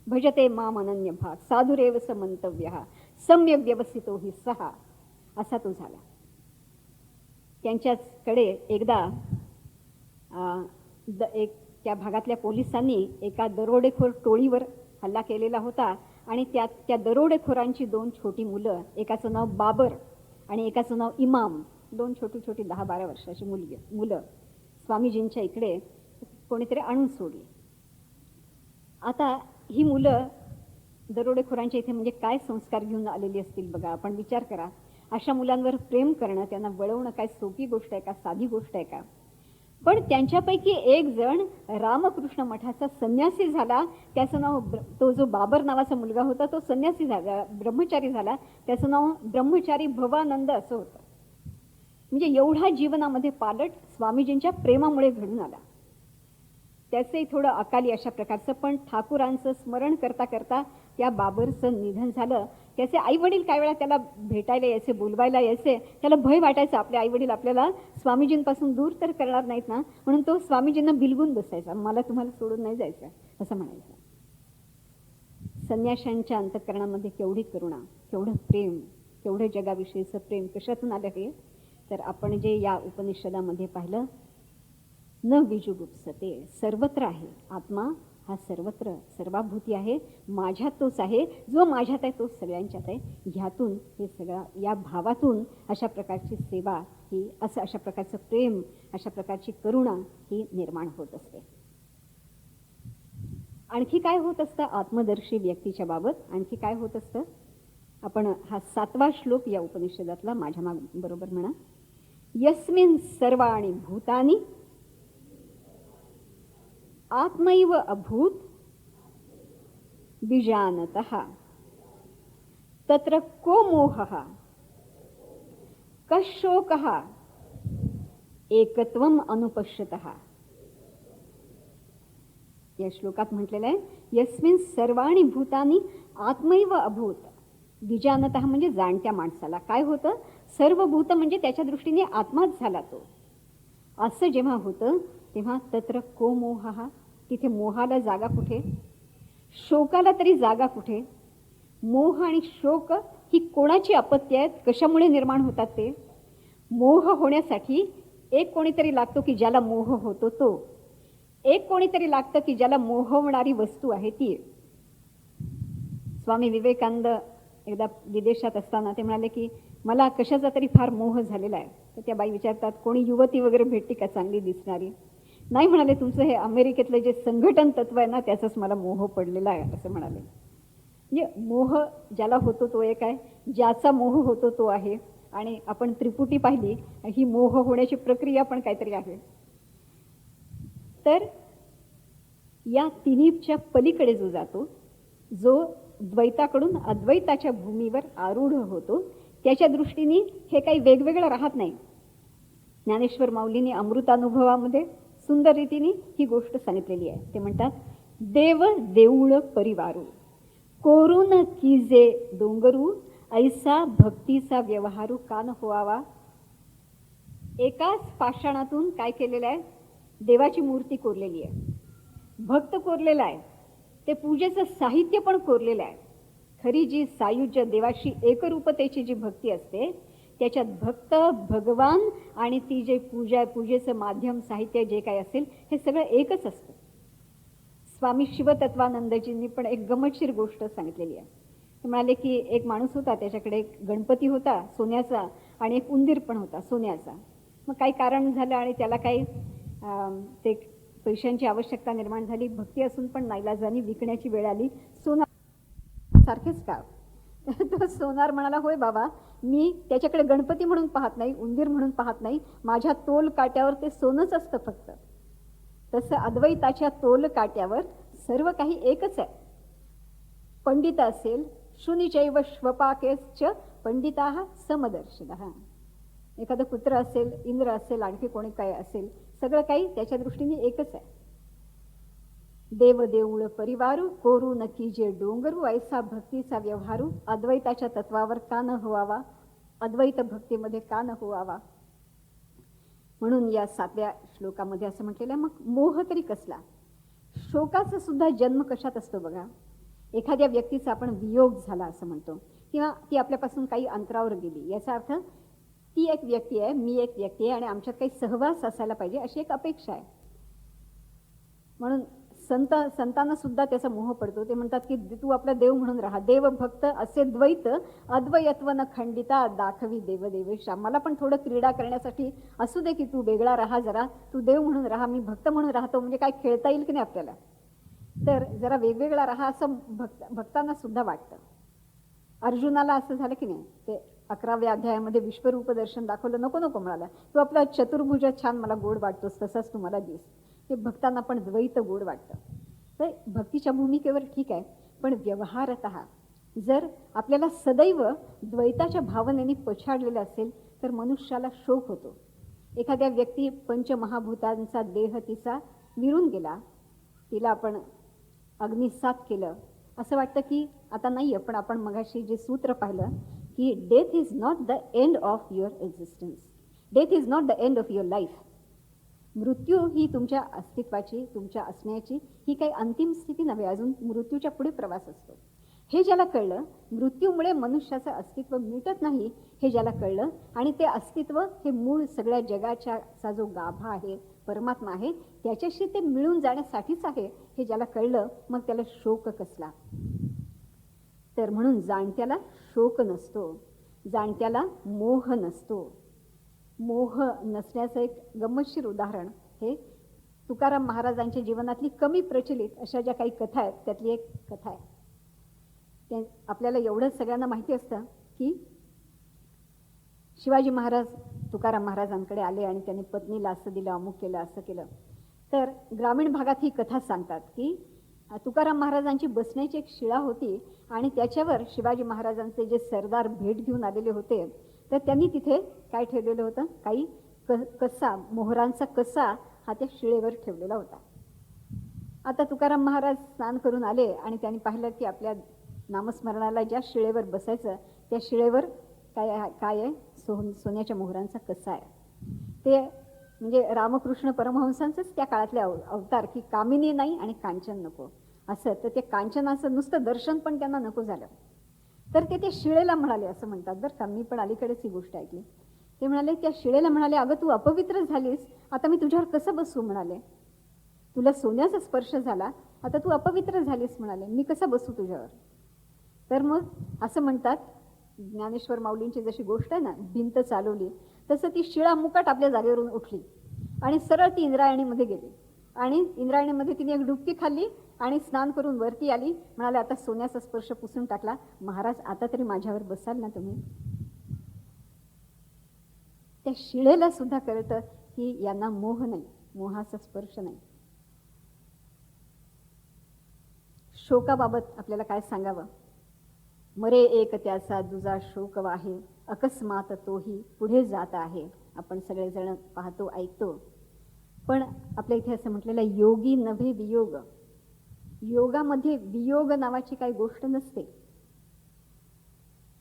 भजते माम अनन्य भाग साधुरेव स मंतव्य सम्यक व्यवस्थितो हि सहा, असा तो झाला. त्यांच्याकडे एकदा त्या भागातल्या पोलिसांनी एका दरोडेखोर टोळीवर हल्ला केलेला होता. आणि त्या दरोडेखोरांची 2 छोटी मुलं, एकाचं नाव बाबर आणि एकाचं नाव इमाम, 2 छोटी छोटी 10-12 वर्षाची मुलं स्वामीजींच्या इकडे कोणीतरी आणून सोडली. आता ही मुलं दरोडेखोरांच्या इथे म्हणजे काय संस्कार घेऊन आलेली असतील बघा. आपण विचार करा, अशा मुलांवर प्रेम करणं, त्यांना वळवणं काय सोपी गोष्ट आहे का? साधी गोष्ट आहे का? पण त्यांच्यापैकी एक जण रामकृष्ण मठाचा संन्यासी झाला. त्याचं नाव, तो जो बाबर नावाचा मुलगा होता तो संन्यासी झाला, ब्रह्मचारी झाला. त्याचं नाव ब्रह्मचारी भवानंद असं होतं. म्हणजे एवढा जीवनामध्ये पालट स्वामीजींच्या प्रेमामुळे घडून आला. त्याचंही थोडं अकाली अशा प्रकारचं. पण ठाकूरांचं स्मरण करता करता त्या बाबरचं निधन झालं. त्याचे आईवडील काही वेळा त्याला भेटायला यायचे, बोलवायला यायचे. त्याला भय वाटायचं, आपले आईवडील आपल्याला स्वामीजींपासून दूर तर करणार नाहीत ना, म्हणून तो स्वामीजींना बिलगून बसायचा. मला तुम्हाला सोडून नाही जायचं असं म्हणायचं. संन्याशांच्या अंतःकरणामध्ये केवढी करुणा, केवढं प्रेम, केवढं जगाविषयीचं प्रेम कशातून आलं हे तर आपण जे या उपनिषदामध्ये पाहिलं, न विजुगुप्सते, सर्वत्र आहे आत्मा, हा सर्वत्र सर्वाभूती आहे. माझ्यात तोच आहे, जो माझ्यात आहे तोच सगळ्यांच्यात आहे. ह्यातून हे सगळं, या भावातून अशा प्रकारची सेवा ही, असं अशा प्रकारचं प्रेम, अशा प्रकारची करुणा ही निर्माण होत असते. आणखी काय होत असतं आत्मदर्शी व्यक्तीच्या बाबत? आणखी काय होत असतं? आपण हा 7वा श्लोक या उपनिषदातला माझ्या बरोबर म्हणा. यस्मिन् सर्वाणि भूतानि आत्मैव अभूत विजानतः तत्र को मोहः कशोकः एकत्वम अनुपश्यतः. या श्लोकात म्हटलेलं आहे, यस्मिन् सर्वाणि भूतानि आत्मैव अभूत विजानतः, म्हणजे जाणत्या माणसाला काय होतं? सर्व भूत म्हणजे त्याच्या दृष्टीने आत्माच झाला तो. असं जेव्हा होतं तेव्हा तत्र को मोहः, तिथे मोहाला जागा कुठे? शोकाला तरी जागा कुठे? मोह आणि शोक ही कोणाची अपत्य आहेत? कशामुळे निर्माण होतात ते? मोह होण्यासाठी एक कोणीतरी लागतो की ज्याला मोह होतो तो, एक कोणीतरी लागतं की ज्याला मोहवणारी वस्तू आहे ती. स्वामी विवेकानंद एकदा विदेशात असताना ते म्हणाले की मला कशाचा तरी फार मोह झालेला आहे. तर त्या बाई विचारतात, कोणी युवती वगैरे भेटली का चांगली दिसणारी? नाही म्हणाले, तुमचं हे अमेरिकेतलं जे संघटन तत्व आहे ना त्याचाच मला मोह पडलेला आहे असं म्हणाले. म्हणजे मोह ज्याला होतो तो एक आहे, ज्याचा मोह होतो तो आहे. आणि आपण त्रिपुटी पाहिली, ही मोह होण्याची प्रक्रिया पण काहीतरी आहे. तर या तिन्हीच्या पलीकडे जो जातो, जो द्वैताकडून अद्वैताच्या भूमीवर आरूढ होतो, त्याच्या दृष्टीने हे काही वेगवेगळं राहत नाही. ज्ञानेश्वर माऊलींनी अमृतानुभवामध्ये सुंदर रीतीने ही गोष्ट सांगितलेली आहे. ते म्हणतात, देव देऊळ परिवारू कोरून कीजे डोंगरू ऐसा भक्तीचा व्यवहारू कान होवावा. एकाच पाषाणातून काय केलेलं आहे? देवाची मूर्ती कोरलेली आहे, भक्त कोरलेला आहे, ते पूजेचं साहित्य पण कोरलेलं आहे. खरी जी सायुज्य देवाशी एकरूपतेची जी भक्ती असते त्याच्यात भक्त, भगवान आणि ती जे पूजेचं माध्यम, साहित्य जे काही असेल हे सगळं एकच असतं. स्वामी शिवतत्वानंदजींनी पण एक गमतशीर गोष्ट सांगितलेली आहे. ते म्हणाले की एक माणूस होता, त्याच्याकडे एक गणपती होता सोन्याचा आणि एक उंदीर पण होता सोन्याचा. मग काही कारण झालं आणि त्याला काही ते पैशांची आवश्यकता निर्माण झाली. भक्ती असून पण नाईलाजाने विकण्याची वेळ आली. सोनार सारखेच का? तो सोनार म्हणाला, होय बाबा, मी त्याच्याकडे गणपती म्हणून पाहत नाही, उंदीर म्हणून पाहत नाही, माझ्या तोल काट्यावर ते सोनंच असतं फक्त. तसं अद्वैताच्या तोल काट्यावर सर्व काही एकच आहे. पंडित असेल, शुनिचैव श्वपाकेश्च पंडिताः समदर्शिनः. एखादं कुत्र असेल, इंद्र असेल, आणखी कोणी काय असेल, सगळं काही त्याच्या दृष्टीने एकच आहे. देव देऊळ परिवारू कोरू नक्की जे डोंगरू ऐसा भक्तीचा व्यवहारू अद्वैताच्या तत्वावर का न व्हावा, अद्वैत भक्तीमध्ये का न व्हावा. म्हणून या 7व्या श्लोकामध्ये असं म्हटलेलं आहे. मग मोह तरी कसला, शोकाचा सुद्धा जन्म कशात असतो बघा. एखाद्या व्यक्तीचा आपण वियोग झाला असं म्हणतो, किंवा ती आपल्यापासून काही अंतरावर गेली, याचा अर्थ ती एक व्यक्ती आहे, मी एक व्यक्ती आहे आणि आमच्यात काही सहवास असायला पाहिजे अशी एक अपेक्षा आहे. म्हणून संतांना सुद्धा त्याचा मोह पडतो. ते म्हणतात की तू आपला देव म्हणून राहा, देव भक्त असे द्वैत अद्वयत्व न खंडिता दाखवी देवदेवेश. मला पण थोडं क्रीडा करण्यासाठी असू दे की तू वेगळा राहा, जरा तू देव म्हणून राहा, मी भक्त म्हणून राहतो, म्हणजे काय खेळता येईल की नाही आपल्याला. तर जरा वेगवेगळा राहा असं भक्तांना सुद्धा वाटतं. अर्जुनाला असं झालं की नाही, ते 11व्या अध्यायामध्ये विश्वरूप दर्शन दाखवलं, नको नको म्हणाला, तू आपला चतुर्भुज छान मला गोड वाटतोस, तसाच तू मला दिस. ते भक्तांना पण द्वैत गोड वाटतं. तर भक्तीच्या भूमिकेवर ठीक आहे, पण व्यवहारतः जर आपल्याला सदैव द्वैताच्या भावनेने पछाडलेलं असेल तर मनुष्याला शोक होतो. एखाद्या व्यक्ती पंचमहाभूतांचा देह तिचा विरून गेला, तिला आपण अग्निसात केलं, असं वाटतं की आता नाही आहे. पण आपण मगाशी जे सूत्र पाहिलं की death is not the end of your existence, death is not the end of your life. मृत्यू ही तुमच्या अस्तित्वाची, तुमच्या असण्याची ही काही अंतिम स्थिती नव्हे, अजून मृत्यूच्या पुढे प्रवास असतो. हे ज्याला कळलं, मृत्यूमुळे मनुष्याचं अस्तित्व मिटत नाही हे ज्याला कळलं, आणि ते अस्तित्व हे मूळ सगळ्या जगाचा जो गाभा आहे, परमात्मा आहे, त्याच्याशी ते मिळून जाण्यासाठीच आहे हे ज्याला कळलं, मग त्याला शोक कसला. तर म्हणून जाणत्याला शोक नसतो, जाणत्याला मोह नसतो. मोह नसण्याचं एक गंमतशीर उदाहरण हे तुकाराम महाराजांच्या जीवनातली कमी प्रचलित अशा ज्या काही कथा आहेत त्यातली एक कथा आहे. ते आपल्याला एवढंच सगळ्यांना माहिती असतं की शिवाजी महाराज तुकाराम महाराजांकडे आले आणि त्यांनी पत्नीला असं दिलं, अमुक केलं, असं केलं. तर ग्रामीण भागात ही कथा सांगतात की तुकाराम महाराजांची बसण्याची एक शिळा होती आणि त्याच्यावर शिवाजी महाराजांचे जे सरदार भेट घेऊन आलेले होते, तर त्यांनी तिथे काय ठेवलेलं होतं, काही कसा, मोहरांचा कसा हा त्या शिळेवर ठेवलेला होता. आता तुकाराम महाराज स्नान करून आले आणि त्यांनी पाहिलं की आपल्या नामस्मरणाला ज्या शिळेवर बसायचं त्या शिळेवर काय आहे, सोन्याच्या मोहरांचा कसा आहे. ते म्हणजे रामकृष्ण परमहंसांचंच त्या काळातले अवतार की कामिनी नाही आणि कांचन नको असं. तर ते कांचनाचं नुसतं दर्शन पण त्यांना नको झालं. तर ते शिळेला म्हणाले, असं म्हणतात बरं का, मी पण अलीकडेच ही गोष्ट ऐकली. ते म्हणाले, त्या शिळेला म्हणाले, अगं तू अपवित्र झालीस, आता मी तुझ्यावर कसं बसू म्हणाले, तुला सोन्याचा स्पर्श झाला, आता तू अपवित्र झालीस म्हणाले, मी कसं बसू तुझ्यावर. तर मग असं म्हणतात, ज्ञानेश्वर माऊलींची जशी गोष्ट आहे ना, भिंत चालवली, तसं ती शिळा मुकाट आपल्या जागेवरून उठली आणि सरळ ती इंद्रायणीमध्ये गेली. आणि इंद्रायणीमध्ये तिने एक डुबकी खाल्ली आणि स्नान करून वरती आली. म्हणाले, आता सोन्याचा स्पर्श पुसून टाकला, महाराज आता तरी माझ्यावर बसाल ना तुम्ही. त्या शिळेला सुद्धा कळतं की यांना मोह नाही, मोहाचा स्पर्श नाही. शोकाबाबत आपल्याला काय सांगावं. मरे एक त्याचा दुजा शोक वाहे, अकस्मात तोही पुढे जात आहे. आपण सगळेजण पाहतो, ऐकतो. पण आपल्या इथे असं म्हटलेलं आहे, योगी नभे वियोग. योगामध्ये वियोग नावाची काही गोष्ट नसते.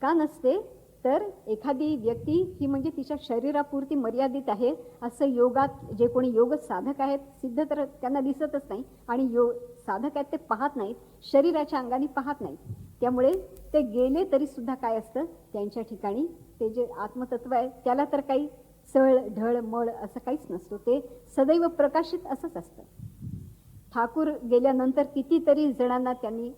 का नसते, तर एखादी व्यक्ती ही म्हणजे तिच्या शरीरापुरती मर्यादित आहे असं योगात जे कोणी योग साधक आहेत, सिद्ध तर त्यांना दिसतच नाही, आणि साधक आहेत ते पाहत नाहीत, शरीराच्या अंगाने पाहत नाहीत. त्यामुळे ते गेले तरी सुद्धा काय असतं, त्यांच्या ठिकाणी ते जे आत्मतत्व आहे त्याला तर काही चळ ढळ मळ असं काहीच नसतो, ते सदैव प्रकाशित असंच असतं. ठाकूर गेल्यानंतर कितीतरी जणांना त्यांनी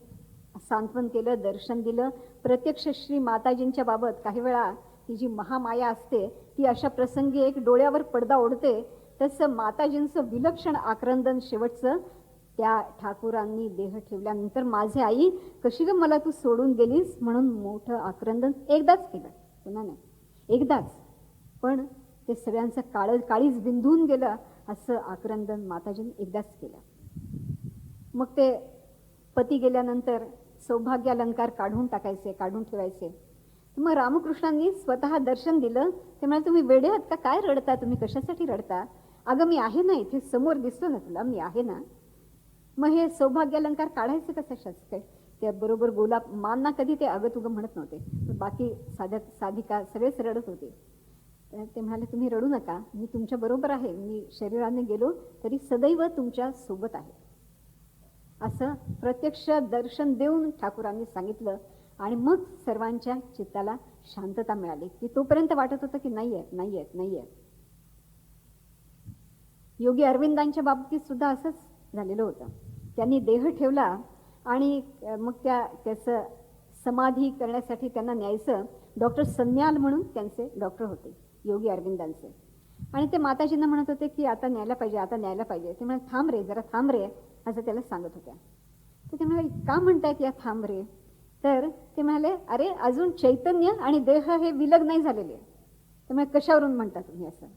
सांत्वन केलं, दर्शन दिलं. प्रत्यक्ष श्री माताजींच्या बाबत काही वेळा ती जी महामाया असते ती अशा प्रसंगी एक डोळ्यावर पडदा ओढते, तसं माताजींचं विलक्षण आक्रंदन शेवटचं त्या ठाकूरांनी देह ठेवल्यानंतर, माझे आई कशी ग मला तू सोडून गेलीस म्हणून मोठं आक्रंदन एकदाच केलं, पुन्हा नाही, एकदाच. पण ते सगळ्यांचं काळीच बिंदून गेलं असं आक्रंदन माताजींनी एकदाच केलं. मग ते पती गेल्यानंतर सौभाग्य अलंकार काढून टाकायचे, काढून ठेवायचे. मग रामकृष्णांनी स्वतः दर्शन दिलं. ते म्हणाले, तुम्ही वेडे आहात का? काय रडता तुम्ही? कशासाठी रडता? अगं मी आहे ना, इथे समोर दिसतो ना तुला, मी आहे ना. मग हे सौभाग्य अलंकार काढायचे कशाच काय? त्या बरोबर गोलाप मानना कधी ते अगं तुगं म्हणत नव्हते. बाकी साधिका सगळेच रडत होते. ते म्हणाले, तुम्ही रडू नका, मी तुमच्या बरोबर आहे, मी शरीराने गेलो तरी सदैव तुमच्या सोबत आहे. असं प्रत्यक्ष दर्शन देऊन ठाकूरांनी सांगितलं. आणि मग सर्वांच्या चित्ताला शांतता मिळाली, की तोपर्यंत वाटत होतं की नाही आहेत, नाही आहेत, नाही आहेत. योगी अरविंदांच्या बाबतीत सुद्धा असंच झालेलं होतं. त्यांनी देह ठेवला आणि मग त्याचं समाधी करण्यासाठी त्यांना न्यायचं. डॉक्टर सन्याल म्हणून त्यांचे डॉक्टर होते योगी अरविंदांचे. आणि ते माताजींना म्हणत होते की आता न्यायला पाहिजे, आता न्यायला पाहिजे. ते म्हणाले, थांब रे, जरा थांब रे, असं त्याला सांगत होत्या. तर ते म्हणाले, का म्हणतायत या थांब रे? तर ते म्हणाले, अरे अजून चैतन्य आणि देह हे विलग नाही झालेले. त्यामुळे कशावरून म्हणता तुम्ही असं?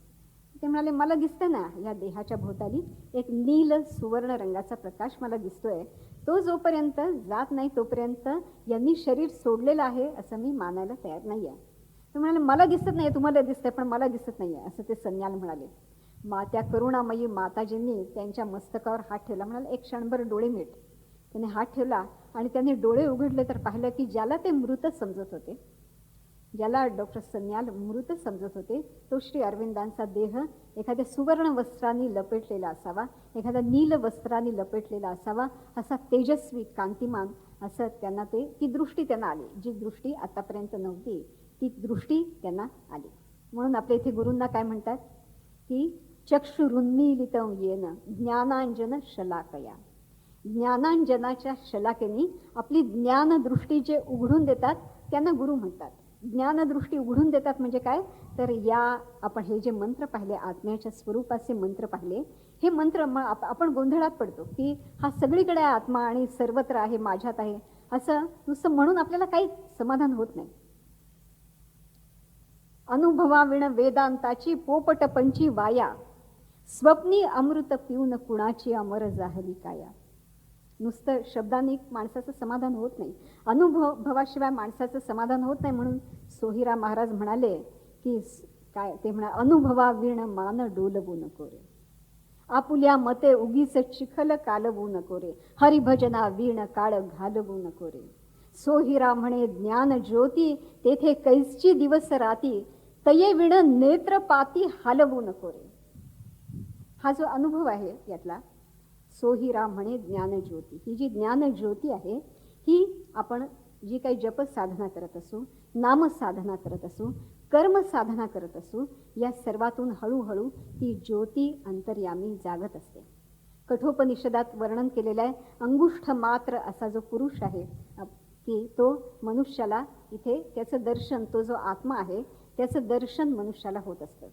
ते म्हणाले, मला दिसतं ना या देहाच्या भोवताली एक नील सुवर्ण रंगाचा प्रकाश मला दिसतोय. तो जोपर्यंत जात नाही तोपर्यंत यांनी शरीर सोडलेलं आहे असं मी मानायला तयार नाही आहे. ते म्हणाले, मला दिसत नाही, तुम्हाला दिसतंय पण मला दिसत नाही आहे, असं ते सन्याल म्हणाले. त्या करुणामयी माताजींनी त्यांच्या मस्तकावर हात ठेवला. म्हणाले, एक क्षणभर डोळे मीट. त्याने हात ठेवला आणि त्यांनी डोळे उघडले तर पाहिलं की ज्याला ते मृत समजत होते, ज्याला डॉक्टर सन्याल मृत समजत होते, तो श्री अरविंदांचा देह एखाद्या सुवर्ण वस्त्रांनी लपेटलेला असावा, एखाद्या नील वस्त्रांनी लपेटलेला असावा, असा तेजस्वी कांतिमान असं त्यांना ती दृष्टी त्यांना आली. जी दृष्टी आतापर्यंत नव्हती ती दृष्टी त्यांना आली. म्हणून आपल्या इथे गुरूंना काय म्हणतात की चक्षुरुन्मीलितं येन ज्ञानांजन शलाकया. ज्ञानांजनाच्या शलाकेने आपली ज्ञानदृष्टी जे उघडून देतात त्यांना गुरु म्हणतात. ज्ञानदृष्टी उघडून देतात म्हणजे काय? तर आपण हे जे मंत्र पाहिले, आत्म्याच्या स्वरूपाचे मंत्र पाहिले, हे मंत्र आपण गोंधळात पडतो की हा सगळीकडे आत्मा आणि सर्वत्र आहे, माझ्यात आहे, असं नुसतं म्हणून आपल्याला काही समाधान होत नाही. अनुभवाविण वेदांताची पोपट पंची वाया, स्वप्नी अमृत पिऊन कुणाची अमर जाहली काया. नुसतं शब्दांनी माणसाचं समाधान होत नाही, अनुभवाशिवाय माणसाचं समाधान होत नाही. म्हणून सोहिराम महाराज म्हणाले की काय ते म्हणा, अनुभवा विण मान डोलवू नको रे, आपुल्या मते उगीच चिखल कालवू नको रे, हरिभजना वीण काळ घालवू नको रे. सोहिरा म्हणे ज्ञान ज्योती तेथे कैसची दिवस राती, तये विण नेत्रपाती हलवू नको रे. हा जो अनुभव आहे यातला, सोहिरा म्हणे ज्ञानज्योती, ही जी ज्ञानज्योती आहे ही आपण जी काही जप साधना करत असू, नाम साधना करत असू, कर्म साधना करत असू, या सर्वातून हळूहळू ती ज्योती अंतर्यामी जागत असते. कठोपनिषदात वर्णन केलेलं आहे, अंगुष्ठ मात्र असा जो पुरुष आहे की तो मनुष्याला इथे त्याचं दर्शन, तो जो आत्मा आहे त्याचं दर्शन मनुष्याला होत असतं.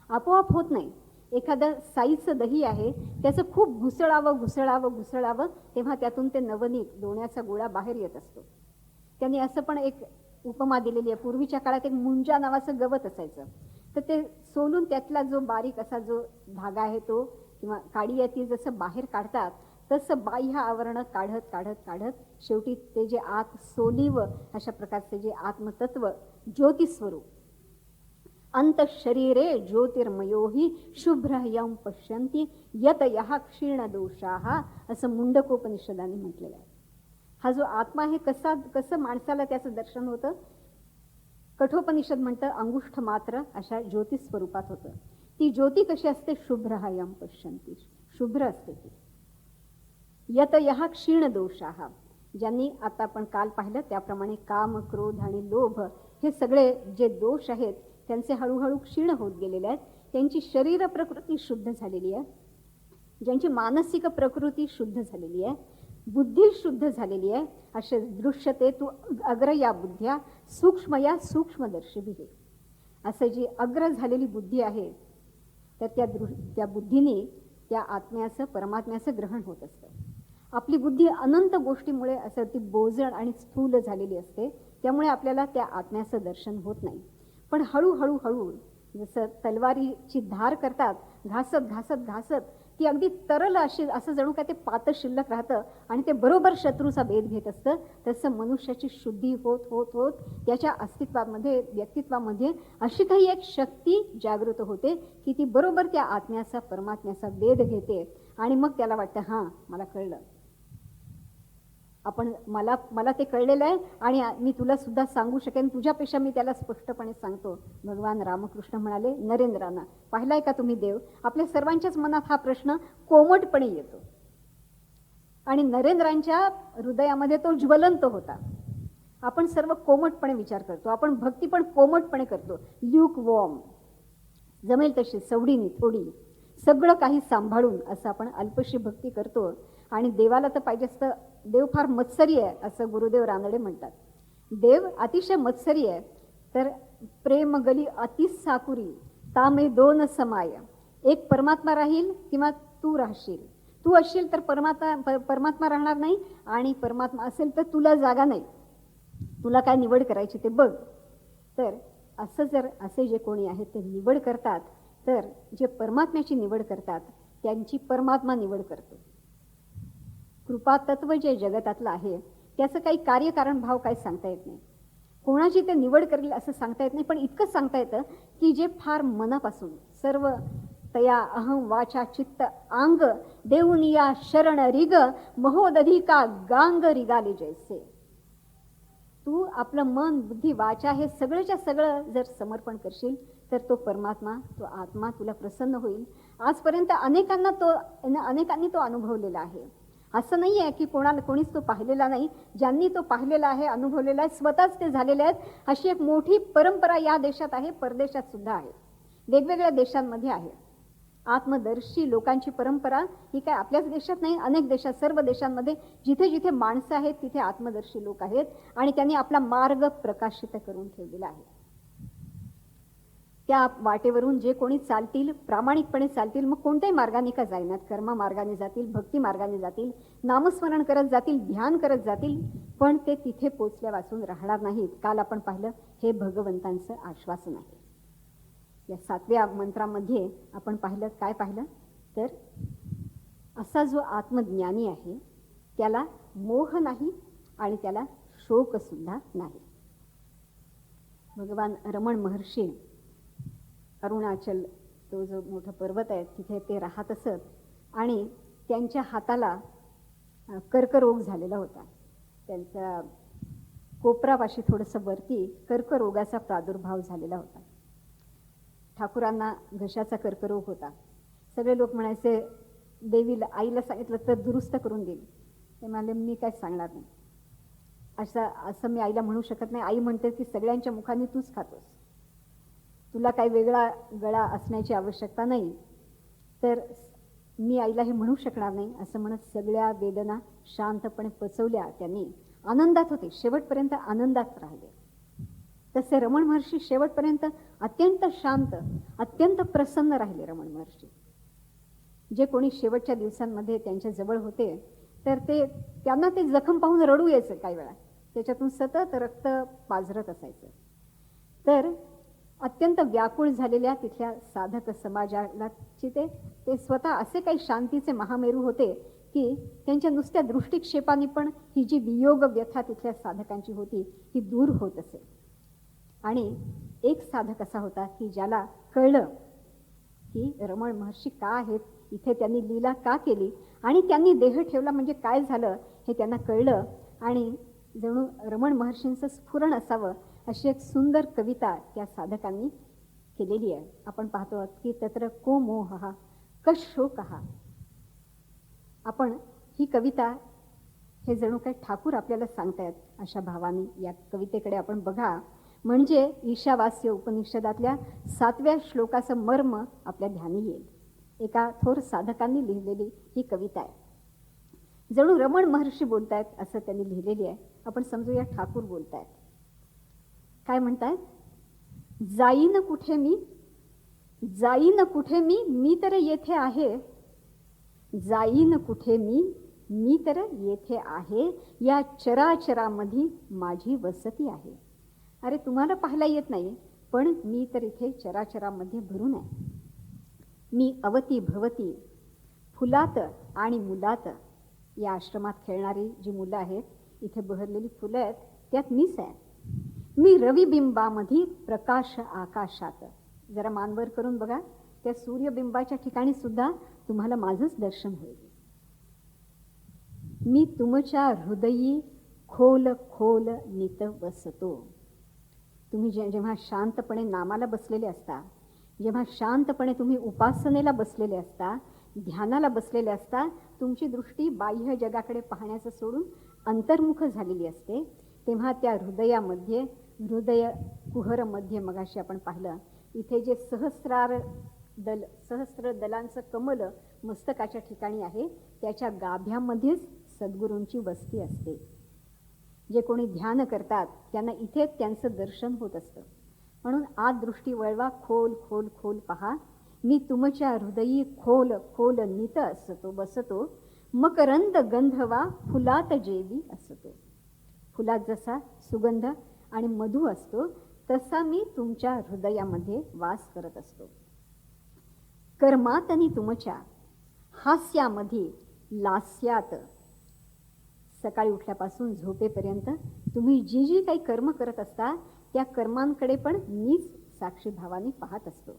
आपोआप होत नाही. एखादं साईचं दही आहे, त्याचं खूप घुसळावं तेव्हा त्यातून ते नवनीत लोण्याचा गोळा बाहेर येत असतो. त्यांनी असं पण एक उपमा दिलेली आहे. पूर्वीच्या काळात एक मुंजा नावाचं गवत असायचं, तर ते सोलून त्यातला जो बारीक असा जो धागा आहे तो किंवा काडी आहे ती जसं बाहेर काढतात तसं बाह्य आवरण काढत शेवटी ते जे आत सोलीव अशा प्रकारचे जे आत्मतत्व ज्योतिस्वरूप, अंत शरीरे ज्योतिर्मयोही शुभ्रयं पश्यन्ति यत यः क्षीण दोषाः, असं मुंडकोपनिषदाने म्हटलेलं आहे. हा जो आत्मा आहे कसं माणसाला त्याचं दर्शन होतं? कठोपनिषद म्हणतं अंगुष्ठ मात्र अशा ज्योती स्वरूपात होतं. ती ज्योती कशी असते? शुभ्रयं पश्यन्ति, शुभ्र असते ती. यत यः क्षीण दोषाः, ज्यांनी आता आपण काल पाहिलं त्याप्रमाणे काम, क्रोध आणि लोभ हे सगळे जे दोष आहेत त्यांचे हळूहळू क्षीण होत गेलेले आहेत. त्यांची शरीर प्रकृती शुद्ध झालेली आहे, ज्यांची मानसिक प्रकृती शुद्ध झालेली आहे, बुद्धी शुद्ध झालेली आहे. असे दृश्यते तू अग्र या बुद्ध्या सूक्ष्मया सूक्ष्मदर्शिभिः, असं जी अग्र झालेली बुद्धी आहे तर त्या बुद्धीने त्या आत्म्याचं परमात्म्याचं ग्रहण होत असतं. आपली बुद्धी अनंत गोष्टीमुळे असं ती बोजड आणि स्थूल झालेली असते, त्यामुळे आपल्याला त्या आत्म्याचं दर्शन होत नाही. पण हळूहळू जसं तलवारीची धार करतात, घासत की अगदी तरल अशी असं जणू काय ते पातं शिल्लक राहतं आणि ते बरोबर शत्रूचा भेद घेत असतं. तसं मनुष्याची शुद्धी होत होत होत त्याच्या अस्तित्वामध्ये, व्यक्तित्वामध्ये अशी काही एक शक्ती जागृत होते की ती बरोबर त्या आत्म्याचा, परमात्म्याचा वेध घेते आणि मग त्याला वाटतं, हां, मला कळलं. मला ते कळलेलं आहे आणि मी तुला सुद्धा सांगू शकेन, तुझ्यापेक्षा मी त्याला स्पष्टपणे सांगतो. भगवान रामकृष्ण म्हणाले नरेंद्रांना, पाहिलाय का तुम्ही देव? आपल्या सर्वांच्याच मनात हा प्रश्न कोमटपणे येतो आणि नरेंद्रांच्या हृदयामध्ये तो ज्वलंत होता. आपण सर्व कोमटपणे विचार करतो, आपण भक्ती पण कोमटपणे करतो, ल्यूक वॉर्म, जमेल तशी, सवडीनी, थोडी, सगळं काही सांभाळून असं आपण अल्पशी भक्ती करतो. आणि देवाला तर पाहिजे असतं, देव फार मत्सरी आहे असं गुरुदेव रानडे म्हणतात. देव अतिशय मत्सरी आहे. तर प्रेम गली अतिस साकुरी तामे दोन समाय, एक परमात्मा राहील किंवा तू राहशील. तू असशील तर परमात्मा राहणार नाही आणि परमात्मा असेल तर तुला जागा नाही. तुला काय निवड करायची ते बघ. तर असं जर असे जे कोणी आहेत ते निवड करतात, तर जे परमात्म्याची निवड करतात त्यांची परमात्मा निवड करतो. कृपा तत्व जे जगतातलं आहे त्याचं काही कार्यकारण भाव काही सांगता येत नाही. कोणाची ते निवड करेल असं सांगता येत नाही. पण इतकंच सांगता येतं की जे फार मनापासून सर्व तया अहं वाचा चित्त आंग देऊनिया शरण रिग महोदधिका गांग रिगाले जैसे. तू आपलं मन, बुद्धी, वाचा हे सगळंच्या सगळं जर समर्पण करशील तर तो परमात्मा, तो आत्मा तुला प्रसन्न होईल. आजपर्यंत अनेकांनी तो अनुभवलेला आहे. असं नाही आहे की कोणीच तो पाहिलेला नाही. ज्यांनी तो पाहिलेला आहे, अनुभवलेला आहे, स्वतःच ते झालेले आहेत. अशी एक मोठी परंपरा या देशात आहे, परदेशात सुद्धा आहे, वेगवेगळ्या देशांमध्ये आहे. आत्मदर्शी लोकांची परंपरा ही काय आपल्याच देशात नाही, अनेक देशात, सर्व देशांमध्ये जिथे जिथे माणसं आहेत तिथे आत्मदर्शी लोक आहेत आणि त्यांनी आपला मार्ग प्रकाशित करून ठेवलेला आहे. त्या वाटेवरून जे कोणी चालतील, प्रामाणिकपणे चालतील, मग कोणत्याही मार्गाने का जाईनात, कर्म मार्गाने जातील, भक्ती मार्गाने जातील, नामस्मरण करत जातील, ध्यान करत जातील, पण ते तिथे पोचल्या वाचून राहणार नाहीत. काल आपण पाहिलं, हे भगवंतांचं आश्वासन आहे. या 7व्या मंत्रामध्ये आपण पाहिलं, काय पाहिलं तर असा जो आत्मज्ञानी आहे त्याला मोह नाही आणि त्याला शोक सुद्धा नाही. भगवान रमण महर्षी अरुणाचल, तो जो मोठा पर्वत आहे तिथे ते राहत असत आणि त्यांच्या हाताला कर्करोग झालेला होता. त्यांच्या कोपरापाशी थोडंसं वरती कर्करोगाचा प्रादुर्भाव झालेला होता. ठाकूरांना घशाचा कर्करोग होता. सगळे लोक म्हणायचे, देवीला, आईला सांगितलं तर दुरुस्त करून देईल. ते म्हणाले, मी काय सांगणार नाही, असं मी आईला म्हणू शकत नाही. आई म्हणते की सगळ्यांच्या मुखाने तूच खातोस, तुला काही वेगळा गळा असण्याची आवश्यकता नाही, तर मी आईला हे म्हणू शकणार नाही. असं म्हणत सगळ्या वेदना शांतपणे पचवल्या त्यांनी. आनंदात होते, शेवटपर्यंत आनंदात राहिले. तसे रमण महर्षी शेवटपर्यंत अत्यंत शांत, अत्यंत प्रसन्न राहिले. रमण महर्षी जे कोणी शेवटच्या दिवसांमध्ये त्यांच्या जवळ होते तर त्यांना ते जखम पाहून रडू यायचं काही वेळा, त्याच्यातून सतत रक्त पाझरत असायचं. तर अत्यंत व्याकुळ झालेल्या तिथल्या साधक समाजाला ते स्वतः असे काही शांतीचे महामेरू होते की त्यांच्या नुसत्या दृष्टिक्षेपाने पण ही जी वियोग व्यथा तिथल्या साधकांची होती ही दूर होत असे. आणि एक साधक असा होता की ज्याला कळलं की रमण महर्षी का आहेत, इथे त्यांनी लीला का केली आणि त्यांनी देह ठेवला म्हणजे काय झालं हे त्यांना कळलं. आणि जणू रमण महर्षींचं स्फुरण असावं अशी एक सुंदर कविता त्या साधकांनी केलेली आहे. आपण पाहतो की तत्र को मोह कशोकः. आपण ही कविता, हे जणू काही ठाकूर आपल्याला सांगतायत अशा भावाने या कवितेकडे आपण बघा, म्हणजे ईशावास्य उपनिषदातल्या 7व्या श्लोकाचं मर्म आपल्या ध्यानी येईल. एका थोर साधकांनी लिहिलेली ही कविता आहे. जणू रमण महर्षी बोलतायत असं त्यांनी लिहिलेली आहे. आपण समजूया ठाकूर बोलतायत. काय म्हणतायत? जाईन कुठे मी, जाईन कुठे मी तर येथे आहे. जाईन कुठे मी तर येथे आहे. या चराचरामध्ये माझी वसती आहे. अरे तुम्हाला पाहायला येत नाही, पण मी तर इथे चराचरामध्ये भरून आहे. मी अवती भवती फुलात आणि मुलात, या आश्रमात खेळणारी जी मुलं आहेत, इथे बहरलेली फुलं आहेत, त्यात मीच आहे. मी रविबिंबामध्ये प्रकाश आकाशात. जरा मानवर करून बघा, त्या सूर्यबिंबाच्या ठिकाणी सुद्धा तुम्हाला माझंच दर्शन होईल. मी तुमच्या हृदयी खोल खोल नित बसतो. तुम्ही जेव्हा शांतपणे नामाला बसलेले असता, जेव्हा शांतपणे तुम्ही उपासनेला बसलेले असता, ध्यानाला बसलेले असता, तुमची दृष्टी बाह्य जगाकडे पाहण्याचं सोडून अंतर्मुख झालेली असते, तेव्हा त्या हृदयामध्ये, हृदय कुहरमध्ये मगाशी आपण पाहिलं, इथे जे सहस्र दलांचं कमल मस्तकाच्या ठिकाणी आहे, त्याच्या गाभ्यामध्येच सद्गुरूंची वस्ती असते. जे कोणी ध्यान करतात त्यांना इथेच त्यांचं दर्शन होत असतं. म्हणून आत दृष्टी वळवा, खोल खोल खोल पहा. मी तुमच्या हृदयी खोल खोल नित असतो बसतो. मकरंद गंधवा फुलात जेवी असतो. फुलात जसा सुगंध आणि मधु असतो, तसा मी तुमच्या हृदयामध्ये वास करत असतो. कर्मातनी तुमच्या, हास्यामध्ये, लास्यात. सकाळी उठल्यापासून झोपेपर्यंत तुम्ही जी जी काही कर्म करत असता, त्या कर्मांकडे पण मीच साक्षी भावाने पाहत असतो.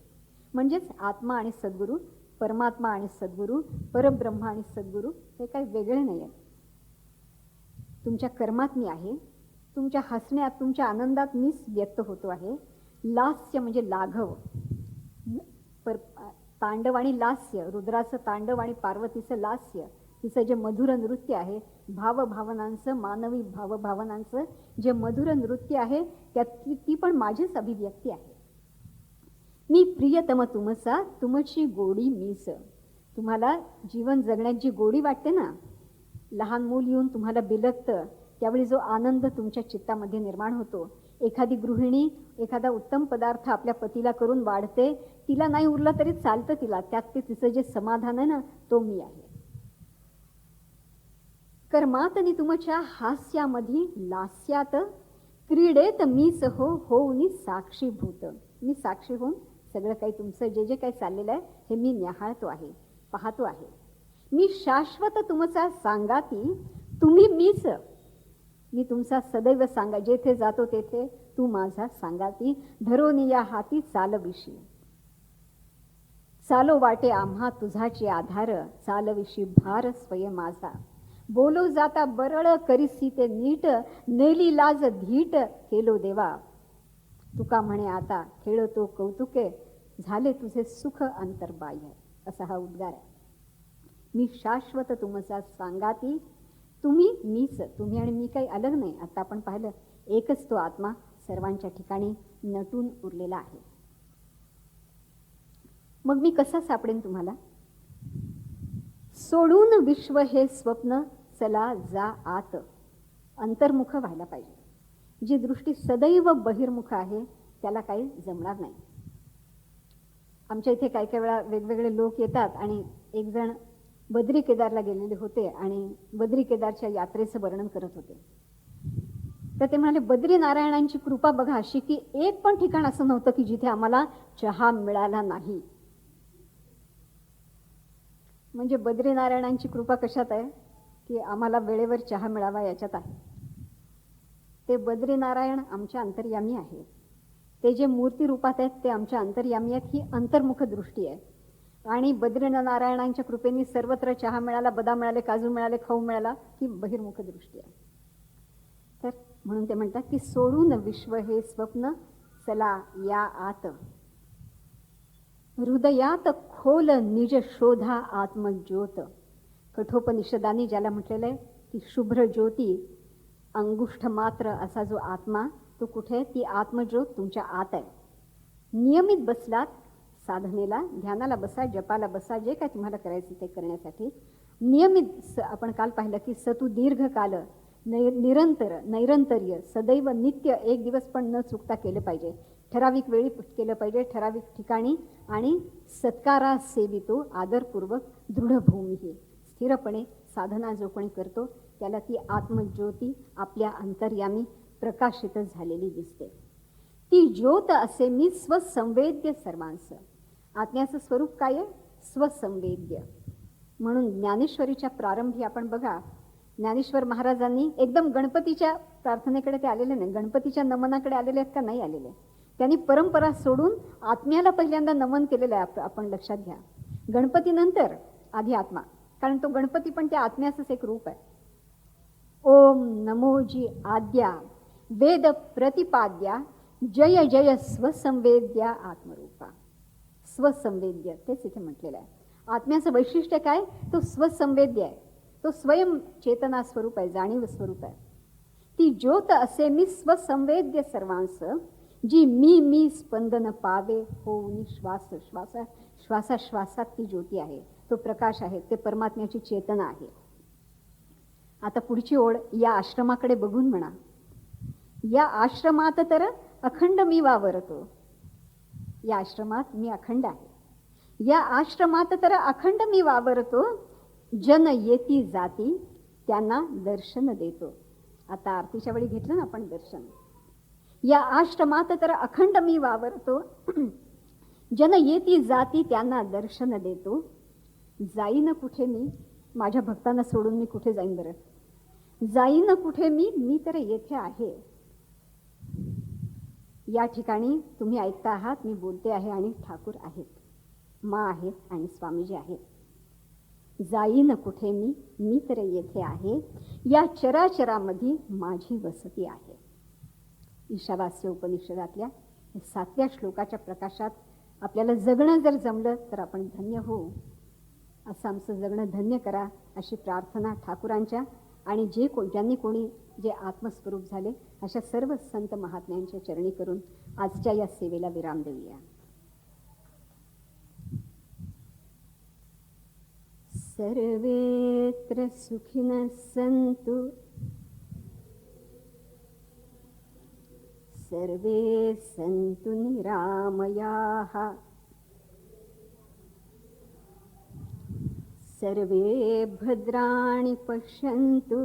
म्हणजेच आत्मा आणि सद्गुरू, परमात्मा आणि सद्गुरू, परब्रह्म आणि सद्गुरू हे काही वेगळे नाही आहे. तुमच्या कर्मात मी आहे, तुमच्या हसण्यात, तुमच्या आनंदात मीच व्यक्त होतो आहे. लास्य म्हणजे लाघव, तांडव आणि लास्य, रुद्राचं तांडव आणि पार्वतीचं लास्य, तिचं जे मधुर नृत्य आहे, भावभावनांचं, मानवी भावभावनांचं जे मधुर नृत्य आहे, त्यात ती पण माझीच अभिव्यक्ती आहे. मी प्रियतम तुमचा, तुमची गोडी मीच. तुम्हाला जीवन जगण्यात जी गोडी वाटते ना, लहान मूल येऊन तुम्हाला बिलगतं, त्यावेळी जो आनंद तुमच्या चित्तामध्ये निर्माण होतो, एखादी गृहिणी एखादा उत्तम पदार्थ आपल्या पतीला करून वाढते, तिला नाही उरलं तरी चालतं तिला, त्यात ते तिचं जे समाधान आहे ना, तो मी आहे. कर्मातनी तुमच्या हास्यामध्ये, लास्यात, क्रीडेत मीच होऊनी साक्षीभूत. मी साक्षी होऊन सगळं काही तुमचं जे जे काही चाललेलं आहे हे मी न्याहाळतो आहे, पाहतो आहे. मी शाश्वत तुमचा सांगाती, तुम्ही मीच. मी तुमचा सदैव सांगा, जेथे जातो तेथे तू माझा सांगाती. धरोनी या हाती चालविशी, चालो वाटे आम्हा तुझाचे आधार. चालविशी भार स्वय माझा, बोलो जाता बरळ करीसी ते नीट. नेली लाज धीट केलो देवा, तुका म्हणे आता खेळतो कौतुके. झाले तुझे सुख अंतर्बाह्य. असा हा उद्गार आहे. मी शाश्वत तुमचा सांगाती, तुम्ही मीच. तुम्ही आणि मी काही अलग नाही. आता आपण पाहिलं, एकच तो आत्मा सर्वांच्या ठिकाणी नटून उरलेला आहे. मग मी कसा सापडेन तुम्हाला? सोडून विश्व हे स्वप्न, चला जा आत. अंतर्मुख व्हायला पाहिजे. जी दृष्टी सदैव बहिर्मुख आहे त्याला काही जमणार नाही. आमच्या इथे काही काही वेळा वेगवेगळे लोक येतात आणि एक जण बद्री केदारला गेलेले होते आणि बद्री केदारच्या यात्रेचं वर्णन करत होते. तर ते म्हणाले, बद्री नारायणांची कृपा बघा अशी की एक पण ठिकाण असं नव्हतं की जिथे आम्हाला चहा मिळाला नाही. म्हणजे बद्रीनारायणांची कृपा कशात आहे की आम्हाला वेळेवर चहा मिळावा याच्यात आहे. ते बद्रीनारायण आमच्या अंतर्यामी आहेत. ते जे मूर्ती रूपात आहेत ते आमच्या अंतर्यामी आहेत. ही अंतर्मुख दृष्टी आहे. आणि बद्रीनारायणांच्या कृपेने सर्वत्र चहा मिळाला, बदाम मिळाले, काजू मिळाले, खाऊ मिळाला, ही बहिर्मुख दृष्टी आहे. तर म्हणून ते म्हणतात की सोडून विश्व हे स्वप्न, चला या आत. हृदयात खोल निज शोधा आत्मज्योत. कठोपनिषदाने ज्याला म्हटलेलं आहे की शुभ्र ज्योती, अंगुष्ठ मात्र असा जो आत्मा, तो कुठे? ती आत्मज्योत तुमच्या आत आहे. नियमित बसलात साधनेला, ध्यानाला बसा, जपाला बसा, जे काय तुम्हाला करायचं ते करण्यासाठी नियमित. आपण काल पाहिलं की सतू दीर्घकाल, निरंतर, नैरंतर्य, सदैव, नित्य, एक दिवस पण न चुकता केलं पाहिजे. ठराविक वेळी केलं पाहिजे, ठराविक ठिकाणी, आणि सत्कारा सेवितो आदरपूर्वक दृढभूमी. ही स्थिरपणे साधना जो कोणी करतो त्याला ती आत्मज्योती आपल्या अंतर्यामी प्रकाशित झालेली दिसते. ती ज्योत असे मी स्वसंवेद्य सर्वांचं. आत्म्याचं स्वरूप काय आहे? स्वसंवेद्य. म्हणून ज्ञानेश्वरीच्या प्रारंभी आपण बघा, ज्ञानेश्वर महाराजांनी एकदम गणपतीच्या प्रार्थनेकडे ते आलेले नाही, गणपतीच्या नमनाकडे आलेले आहेत का? नाही आलेले. त्यांनी परंपरा सोडून आत्म्याला पहिल्यांदा नमन केलेलं आहे. आपण लक्षात घ्या, गणपतीनंतर आधी आत्मा, कारण तो गणपती पण त्या आत्म्याचंच एक रूप आहे. ओम नमोजी आद्या वेद प्रतिपाद्या जय जय स्वसंवेद्या आत्मरूपा. स्वसंवेद्य तेच इथे म्हटलेलं आहे. आत्म्याचं वैशिष्ट्य काय? तो स्वसंवेद्य आहे, तो स्वयं चेतना स्वरूप आहे, जाणीव स्वरूप आहे. ती ज्योत असे मी स्वसंवेद्य सर्वांस, जी मी स्पंदन पावे होऊन श्वास श्वास श्वासाश्वासात ती ज्योती आहे, तो प्रकाश आहे, ते परमात्म्याची चेतना आहे. आता पुढची ओळ, या आश्रमाकडे बघून म्हणा, या आश्रमात तर अखंड मी वावरतो. या आश्रमात मी अखंड आहे. या आश्रमात तर अखंड मी वावरतो, जन येती जाती त्यांना दर्शन देतो. आता आरतीच्या वेळी घेतलं ना आपण दर्शन. या आश्रमात तर अखंड मी वावरतो, जन येती जाती त्यांना दर्शन देतो. जाईन कुठे मी, माझ्या भक्तांना सोडून मी कुठे जाईन बरं? जाईन कुठे मी तर येथे आहे. या ठिकाणी तुम्ही ऐकता आहात, मी बोलते आहे आणि ठाकूर आहेत, माँ आहेत आणि स्वामीजी आहेत. जाईन कुठे मी तर येथे आहे. या चराचरामध्ये माझी वसती आहे. ईशावास्य उपनिषदातल्या 7व्या श्लोकाच्या प्रकाशात आपल्याला जगणं जर जमलं तर आपण धन्य होऊ. असं आमचं जगणं धन्य करा, अशी प्रार्थना ठाकूरांच्या आणि ज्यांनी कोणी जे आत्मस्वरूप झाले अशा सर्व संत महात्म्यांच्या चरणी करून आजच्या या सेवेला विराम देऊया. सर्वेत्र सुखिनः सन्तु, सर्वे सन्तु निरामयाः, सर्वे भद्राणि पश्यन्तु,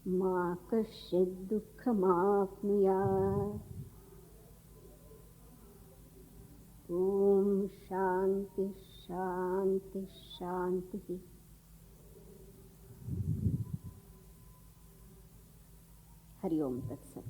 मा कश्चित् दुःखमाप्नुयात्. ओम शांति शांति शांति. हरि ओम तत्सत.